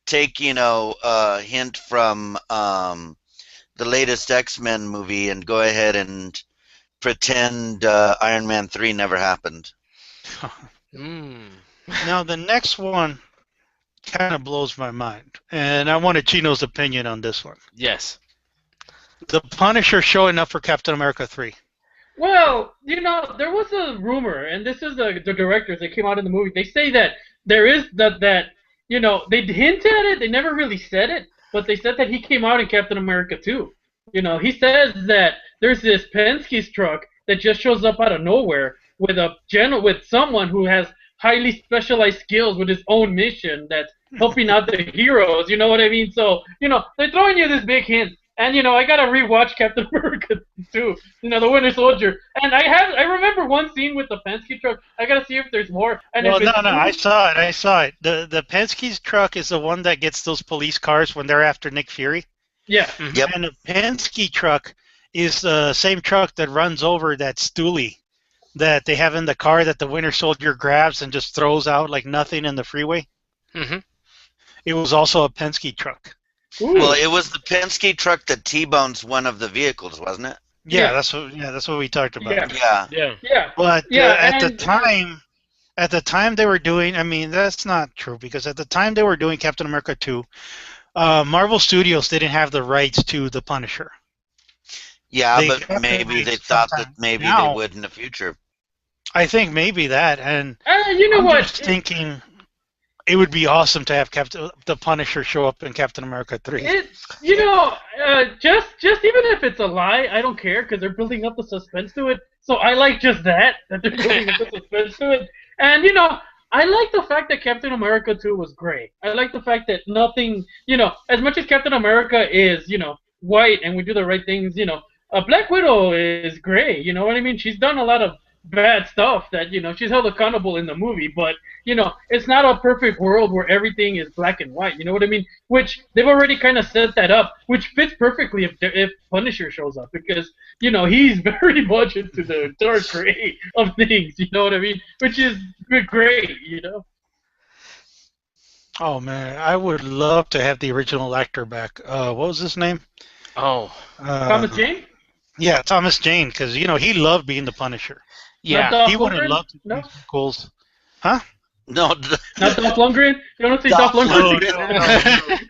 take a hint from the latest X-Men movie and go ahead and pretend Iron Man 3 never happened. now the next one kind of blows my mind, and I wanted Chino's opinion on this one. Yes. The Punisher showing up for Captain America 3. Well, there was a rumor, and this is the directors that came out in the movie. They say that there is that they hinted at it. They never really said it, but they said that he came out in Captain America 2. He says that there's this Penske's truck that just shows up out of nowhere with with someone who has highly specialized skills with his own mission that's helping out the heroes. You know what I mean? So they're throwing you this big hint. And I gotta rewatch Captain America 2, the Winter Soldier. And I remember one scene with the Penske truck. I gotta see if there's more. And Well, if it's no, I saw it. The Penske's truck is the one that gets those police cars when they're after Nick Fury. Yeah. Yep. And the Penske truck is the same truck that runs over that stoolie that they have in the car that the Winter Soldier grabs and just throws out like nothing in the freeway. Mm-hmm. It was also a Penske truck. Ooh. Well, it was the Penske truck that T-bones one of the vehicles, wasn't it? Yeah, Yeah. that's what we talked about. Yeah. Yeah. Yeah. But Yeah, at the and- time they were doing, I mean, that's not true because at the time they were doing Captain America 2, Marvel Studios didn't have the rights to the Punisher. Yeah, They but got maybe the they thought that sometime maybe now. they would in the future. I think maybe that, and You know I'm what? just thinking it would be awesome to have the Punisher show up in Captain America 3. Just even if it's a lie, I don't care because they're building up the suspense to it. So I like just that they're building up the suspense to it. And I like the fact that Captain America 2 was gray. I like the fact that nothing, as much as Captain America is, white and we do the right things, Black Widow is gray. You know what I mean? She's done a lot of bad stuff that she's held accountable in the movie, but it's not a perfect world where everything is black and white. You know what I mean? Which they've already kind of set that up, which fits perfectly if Punisher shows up because he's very much into the dark gray of things. You know what I mean? Which is great. Oh man, I would love to have the original actor back. What was his name? Oh. Thomas Jane? Yeah, Thomas Jane, because he loved being the Punisher. Yeah. Not He Dolph would have Lundgren? loved to No, do goals. No, not Dolph Lundgren. You don't see Dolph Dolph Lundgren?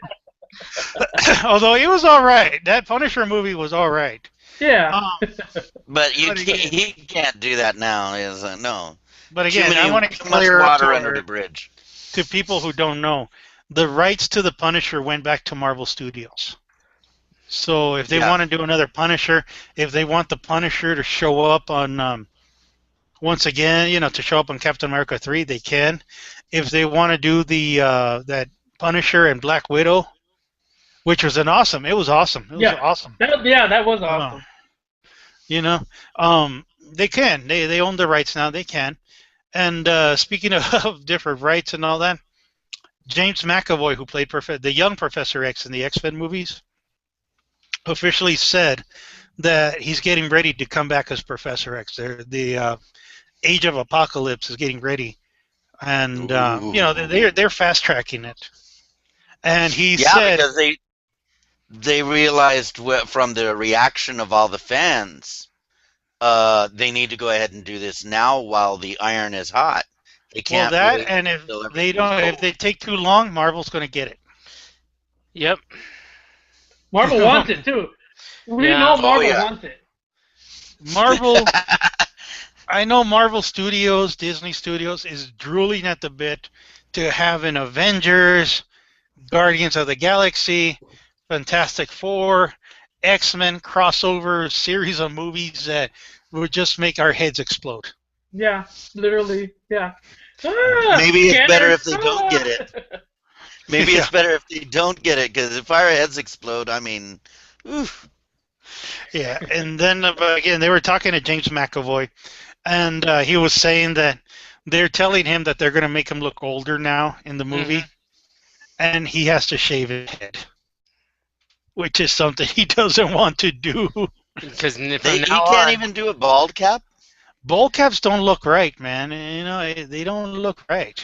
Although he was all right. That Punisher movie was all right. Yeah. but But again- he can't do that now. No. But again, I want to Too much clear up water under the bridge. to people who don't know. The rights to the Punisher went back to Marvel Studios. So if they Yeah. want to do another Punisher, if they want the Punisher to show up on, once again, to show up on Captain America 3, they can. If they want to do the that Punisher and Black Widow, which was it was awesome. It was Yeah. awesome. That was awesome. They can. They own the rights now. They can. And speaking of different rights and all that, James McAvoy, who played the young Professor X in the X-Men movies, officially said that he's getting ready to come back as Professor X. The Age of Apocalypse is getting ready, and they're fast tracking it. And he said, because they realized from the reaction of all the fans, they need to go ahead and do this now while the iron is hot. They well, can't. that wait and if until they everything's don't, if cold. they take too long, Marvel's going to get it. Yep. Marvel wants it too. We Yeah. know Oh, Marvel yeah. wants it. Marvel, I know Marvel Studios, Disney Studios is drooling at the bit to have an Avengers, Guardians of the Galaxy, Fantastic Four, X-Men crossover series of movies that would just make our heads explode. Yeah, literally. Yeah. Maybe it's better Cannon. if they don't get it. Maybe Yeah. it's better if they don't get it, because if our heads explode, I mean, oof. Yeah, and then again, they were talking to James McAvoy, and he was saying that they're telling him that they're going to make him look older now in the movie, and he has to shave his head, which is something he doesn't want to do. Because from He now can't on, even do a bald cap. Bowl caps don't look right, man. You know, they don't look right.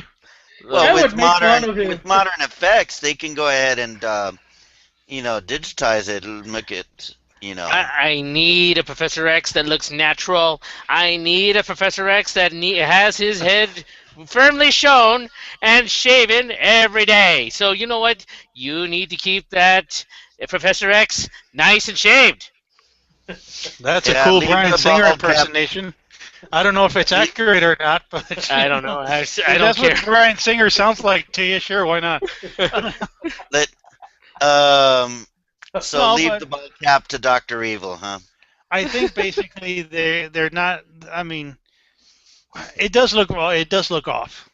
Well, That with would make fun of him. modern effects, they can go ahead and digitize it and make it, I need a Professor X that looks natural. I need a Professor X that has his head firmly shown and shaven every day. So you know what? You need to keep that Professor X nice and shaved. That's a Yeah, cool leave Bryan the Singer bald cap. impersonation. I don't know if it's accurate or not, but I don't know. I if don't that's care. what Bryan Singer sounds like to you, sure, why not? Let so No, leave but the bald cap to Doctor Evil, huh? I think basically they're not. I mean, it does look well. It does look off.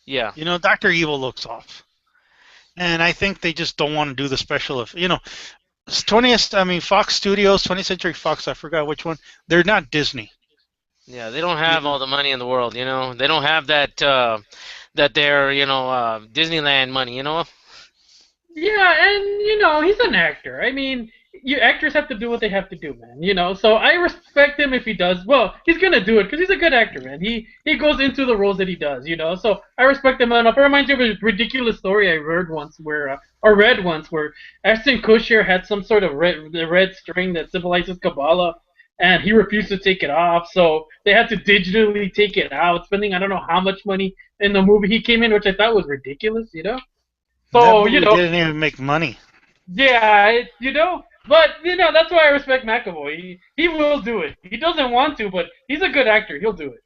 Yeah. You know, Doctor Evil looks off, and I think they just don't want to do the special. You know, 20th. I mean, Fox Studios, 20th Century Fox. I forgot which one. They're not Disney. Yeah, they don't have all the money in the world, you know. They don't have that they're, Disneyland money, you know. Yeah, and he's an actor. I mean, you actors have to do what they have to do, man. So I respect him if he does. Well, he's gonna do it because he's a good actor, man. He goes into the roles that he does, So I respect him enough. It reminds me of a ridiculous story I heard once, or read once, where Ashton Kutcher had some sort of red string that symbolizes Kabbalah, and he refused to take it off, so they had to digitally take it out, spending I don't know how much money in the movie he came in, which I thought was ridiculous. That So, movie didn't even make money. yeah, but that's why I respect McAvoy. He will do it. He doesn't want to, but he's a good actor. He'll do it.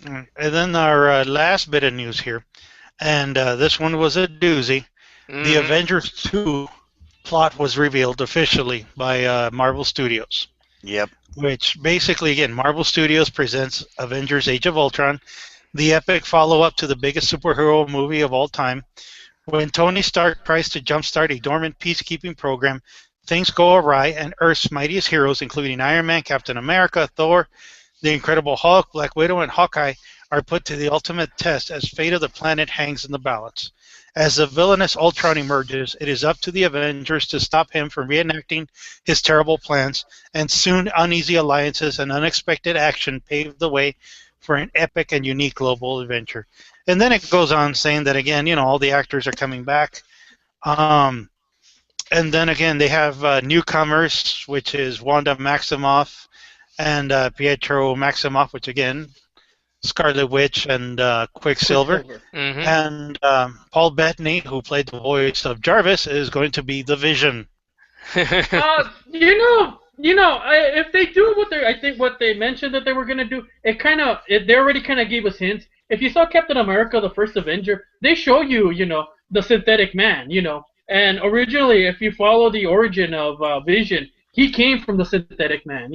And then our last bit of news here, and this one was a doozy. The Avengers 2 plot was revealed officially by Marvel Studios. Yep. Which basically, again, Marvel Studios presents Avengers Age of Ultron, the epic follow-up to the biggest superhero movie of all time. When Tony Stark tries to jumpstart a dormant peacekeeping program, things go awry, and Earth's mightiest heroes, including Iron Man, Captain America, Thor, the Incredible Hulk, Black Widow, and Hawkeye, are put to the ultimate test as fate of the planet hangs in the balance. As the villainous Ultron emerges, it is up to the Avengers to stop him from reenacting his terrible plans, and soon uneasy alliances and unexpected action pave the way for an epic and unique global adventure. And then it goes on saying that, again, all the actors are coming back. And then, again, they have newcomers, which is Wanda Maximoff and Pietro Maximoff, which, again, Scarlet Witch and Quicksilver. And Paul Bettany, who played the voice of Jarvis, is going to be the Vision. If they do what they mentioned that they were gonna do, they already kind of gave us hints. If you saw Captain America: The First Avenger, they show you, the synthetic man, And originally, if you follow the origin of Vision, he came from the synthetic man,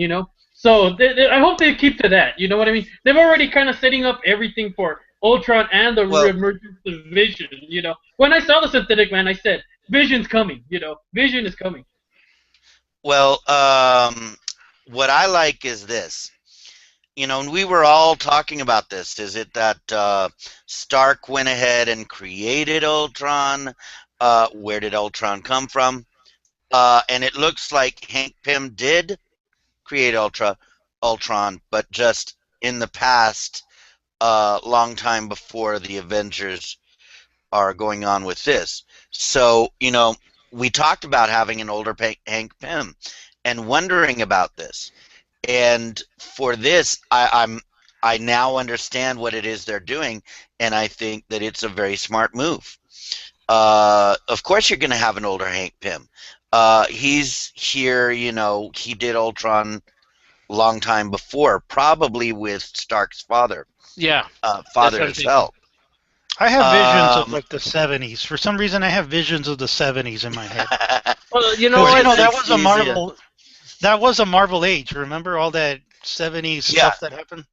So I hope they keep to that. You know what I mean? They've already kind of setting up everything for Ultron and the emergence of Vision. When I saw the synthetic man, I said, "Vision's coming." Vision is coming. Well, what I like is this. And we were all talking about this. Is it that Stark went ahead and created Ultron? Where did Ultron come from? And it looks like Hank Pym did create Ultron, but just in the past, long time before the Avengers are going on with this. So, we talked about having an older Hank Pym and wondering about this. And for this, I now understand what it is they're doing, and I think that it's a very smart move. Of course, you're going to have an older Hank Pym. He's here, he did Ultron long time before, probably with Stark's father, Yeah. father what I'm as well. I have visions of like the 70s. For some reason, I have visions of the 70s in my head. Well, you know 'Cause, what? you know, that was a 60s, Marvel. That was a Marvel age. Remember all that 70s Yeah. stuff that happened?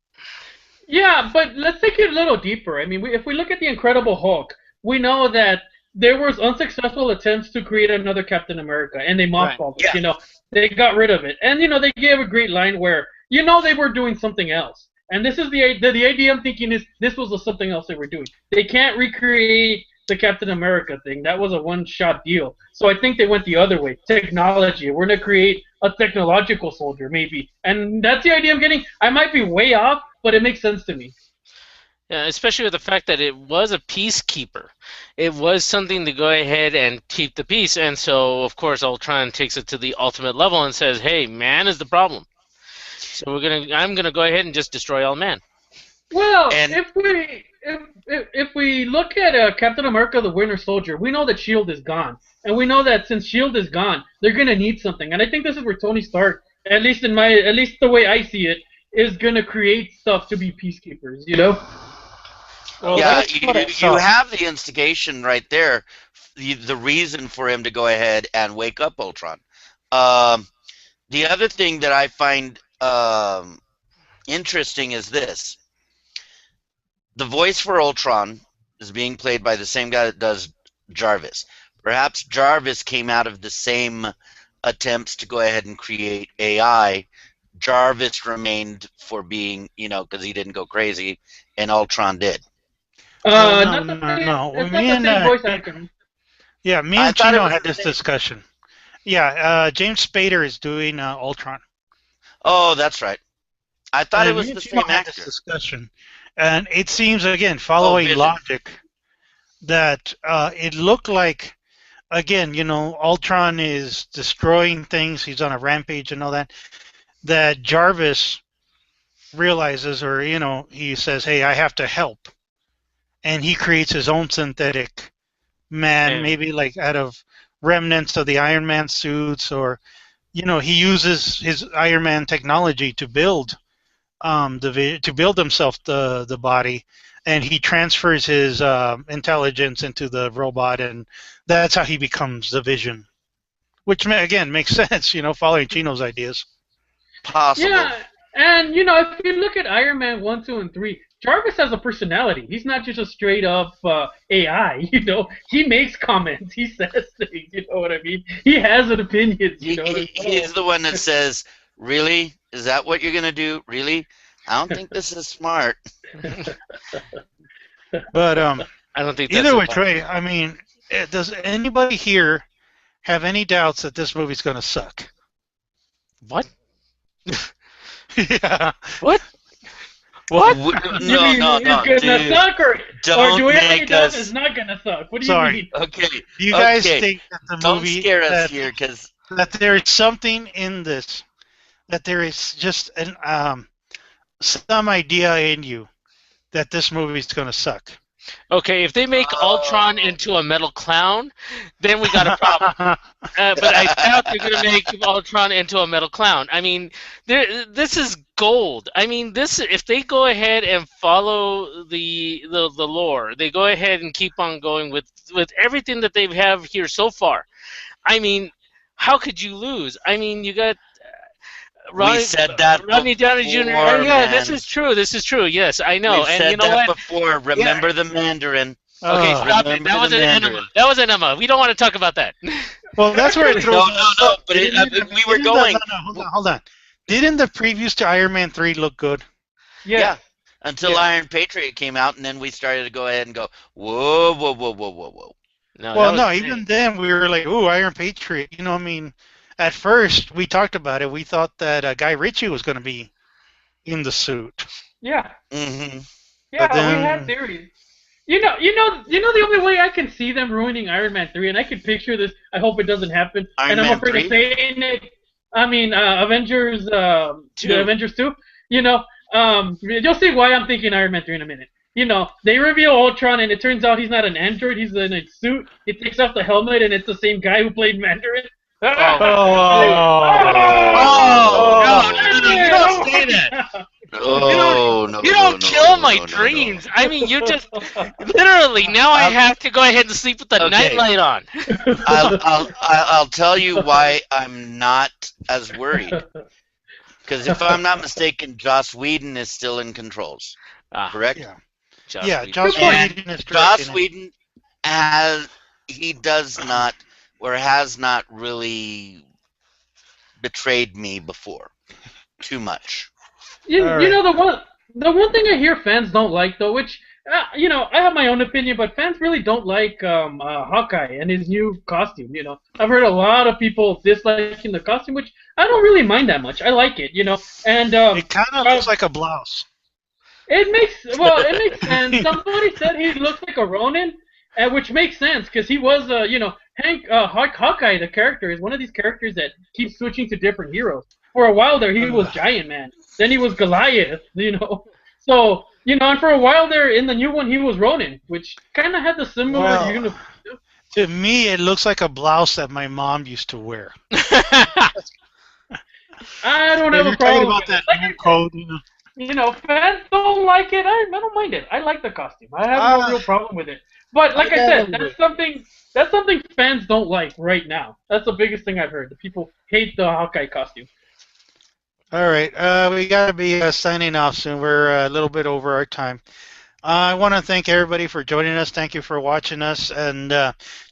Yeah, but let's take it a little deeper. I mean, if we look at the Incredible Hulk, we know that there was unsuccessful attempts to create another Captain America, and they mothballed it. Yeah. You know, they got rid of it, and they gave a great line where they were doing something else. And this is the idea I'm thinking is this was something else they were doing. They can't recreate the Captain America thing. That was a one-shot deal. So I think they went the other way. Technology. We're gonna create a technological soldier, maybe. And that's the idea I'm getting. I might be way off, but it makes sense to me. Yeah, especially with the fact that it was a peacekeeper. It was something to go ahead and keep the peace, and so of course Ultron takes it to the ultimate level and says, "Hey, man is the problem. So I'm gonna go ahead and just destroy all man." Well, And- if we look at Captain America: The Winter Soldier, we know that Shield is gone, and we know that since Shield is gone, they're gonna need something. And I think this is where Tony Stark, at least the way I see it, is gonna create stuff to be peacekeepers. Well, Yeah, that's what I you saw. have the instigation right there, the reason for him to go ahead and wake up Ultron. The other thing that I find interesting is this. The voice for Ultron is being played by the same guy that does Jarvis. Perhaps Jarvis came out of the same attempts to go ahead and create AI. Jarvis remained for being, because he didn't go crazy, and Ultron did. No, Not the no, same, no. It's Me not and, the same voice actor. Yeah, me I and thought it Chino was had the this same. discussion. Yeah, James Spader is doing Ultron. Oh, that's right. I thought it And was me and the Chino same had this actor. discussion, and it seems again following Vision. logic that it looked like again, Ultron is destroying things. He's on a rampage and all that. That Jarvis realizes, or he says, "Hey, I have to help," and he creates his own synthetic man, Yeah. maybe like out of remnants of the Iron Man suits, or he uses his Iron Man technology to build to build himself the body, and he transfers his intelligence into the robot, and that's how he becomes the Vision, which again makes sense, following Chino's ideas. Possible. Yeah, and if you look at Iron Man 1, 2, and 3, Jarvis has a personality. He's not just a straight up AI. He makes comments. He says things. You know what I mean? He has an opinion. He's the one that says, "Really? Is that what you're gonna do? Really? I don't think this is smart." But I don't think that's either a which way, I mean, does anybody here have any doubts that this movie's going to suck? What? Yeah. What? What? No, It's gonna dude. suck, or do we have any make doubts us- it's not gonna suck? What do Sorry. you mean? Okay. Do you guys Okay. think that the Don't movie scare us that, here, because that there is something in this, that there is just some idea in you that this movie is going to suck? Okay, if they make Ultron into a metal clown, then we got a problem. But I doubt they're going to make Ultron into a metal clown. I mean, this is gold. I mean, if they go ahead and follow the lore, they go ahead and keep on going with everything that they have here so far. I mean, how could you lose? I mean, you got we said that Rodney Downey Jr. before, Yeah, man. this is true. This is true. Yes, I know. We've And said you know that what? before. Remember the Mandarin. Okay, Oh. stop it. Remember That was the an Mandarin. enema. That was an enema. We don't want to talk about that. Well, that's where it throws. No, but we were going. No, hold on. Didn't the previews to Iron Man 3 look good? Yeah. Until Yeah. Iron Patriot came out, and then we started to go ahead and go, whoa, whoa, whoa, whoa, whoa, whoa. No, Well, that no, was even great. then we were like, ooh, Iron Patriot. I mean, at first we talked about it. We thought that Guy Ritchie was going to be in the suit. Yeah, Mm-hmm. yeah, But then- we had theories. The only way I can see them ruining Iron Man 3, and I can picture this. I hope it doesn't happen. Iron and I'm Man afraid 3? of saying it. I mean, Avengers, Two. the Avengers 2. You'll see why I'm thinking Iron Man 3 in a minute. you know, they reveal Ultron, and it turns out he's not an android. He's in a suit. He takes off the helmet, and it's the same guy who played Mandarin. You don't say that. No, You don't kill my dreams. I mean, you just literally now I have to go ahead and sleep with the nightlight on. I'll tell you why I'm not as worried. Because if I'm not mistaken, Joss Whedon is still in controls. Correct? Yeah. Joss Whedon is Joss Whedon does not or has not really betrayed me before too much. You know, the one thing I hear fans don't like, though, which, you know, I have my own opinion, but fans really don't like Hawkeye and his new costume, you know. I've heard a lot of people disliking the costume, which I don't really mind that much. I like it, you know. And it kind of looks like a blouse. It makes sense. Somebody said he looks like a Ronin, which makes sense, because he was, you know, Hawkeye, the character, is one of these characters that keeps switching to different heroes. For a while there, he was Giant Man. Then he was Goliath, you know. So, you know, and for a while there, in the new one, he was Ronin, which kind of had the similar uniform. To me, it looks like a blouse that my mom used to wear. I don't have a problem about that new code, you know. You know, fans don't like it. I don't mind it. I like the costume. I have no real problem with it. But like I said, that's something fans don't like right now. That's the biggest thing I've heard. The people hate the Hawkeye costume. All right, we got to be signing off soon. We're a little bit over our time. I want to thank everybody for joining us. Thank you for watching us. And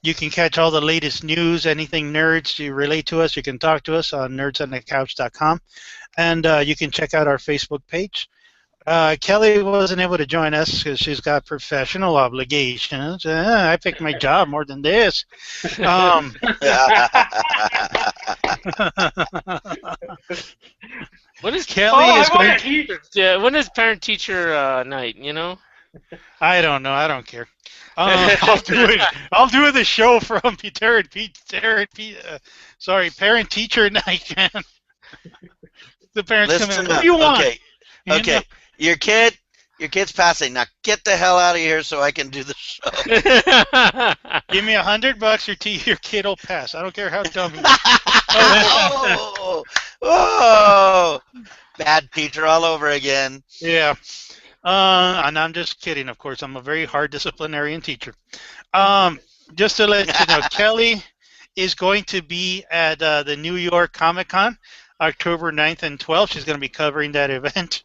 you can catch all the latest news, anything nerds you relate to us. You can talk to us on nerdsonthecouch.com. And you can check out our Facebook page. Kelly wasn't able to join us because she's got professional obligations. I picked my job more than this. When is when is parent teacher night? You know. I don't know. I don't care. I'll do it. I'll do the show from parent teacher night, man. The parents come in. What do you want? Okay. Your kid's passing. Now get the hell out of here so I can do the show. Give me $100, your kid will pass. I don't care how dumb he is. Oh, bad teacher all over again. Yeah. And I'm just kidding, of course. I'm a very hard disciplinarian teacher. Just to let you know, Kelly is going to be at the New York Comic-Con, October 9th and 12th. She's going to be covering that event.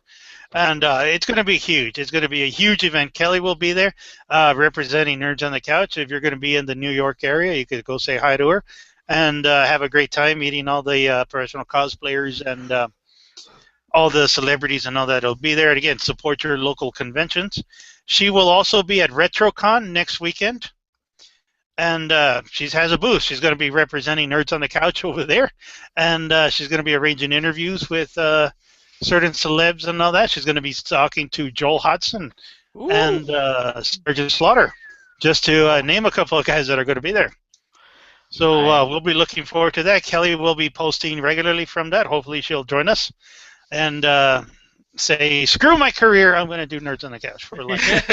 And it's going to be huge. It's going to be a huge event. Kelly will be there representing Nerds on the Couch. If you're going to be in the New York area, you could go say hi to her and have a great time meeting all the professional cosplayers and all the celebrities and all that will be there. And again, support your local conventions. She will also be at RetroCon next weekend. And she has a booth. She's going to be representing Nerds on the Couch over there. And she's going to be arranging interviews with certain celebs and all that. She's going to be talking to Joel Hodgson and Sergeant Slaughter, just to name a couple of guys that are going to be there. So we'll be looking forward to that. Kelly will be posting regularly from that. Hopefully she'll join us and say, screw my career, I'm going to do Nerds on the Couch for life.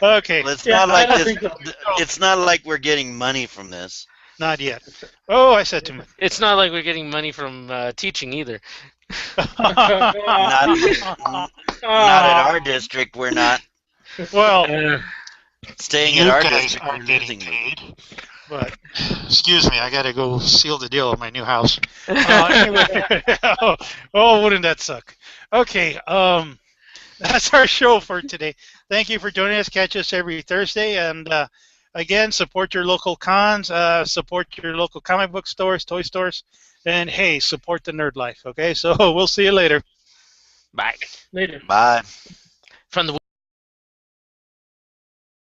Okay. Well, it's not like we're getting money from this. Not yet. Oh, I said too much. It's not like we're getting money from teaching either. Not at our district, we're not. Well, staying at our district, are getting paid. But, excuse me, I got to go seal the deal on my new house. Anyway, wouldn't that suck? Okay, that's our show for today. Thank you for joining us. Catch us every Thursday. And, again, support your local cons, support your local comic book stores, toy stores, and, hey, support the nerd life, okay? So we'll see you later. Bye. Later. Bye. From the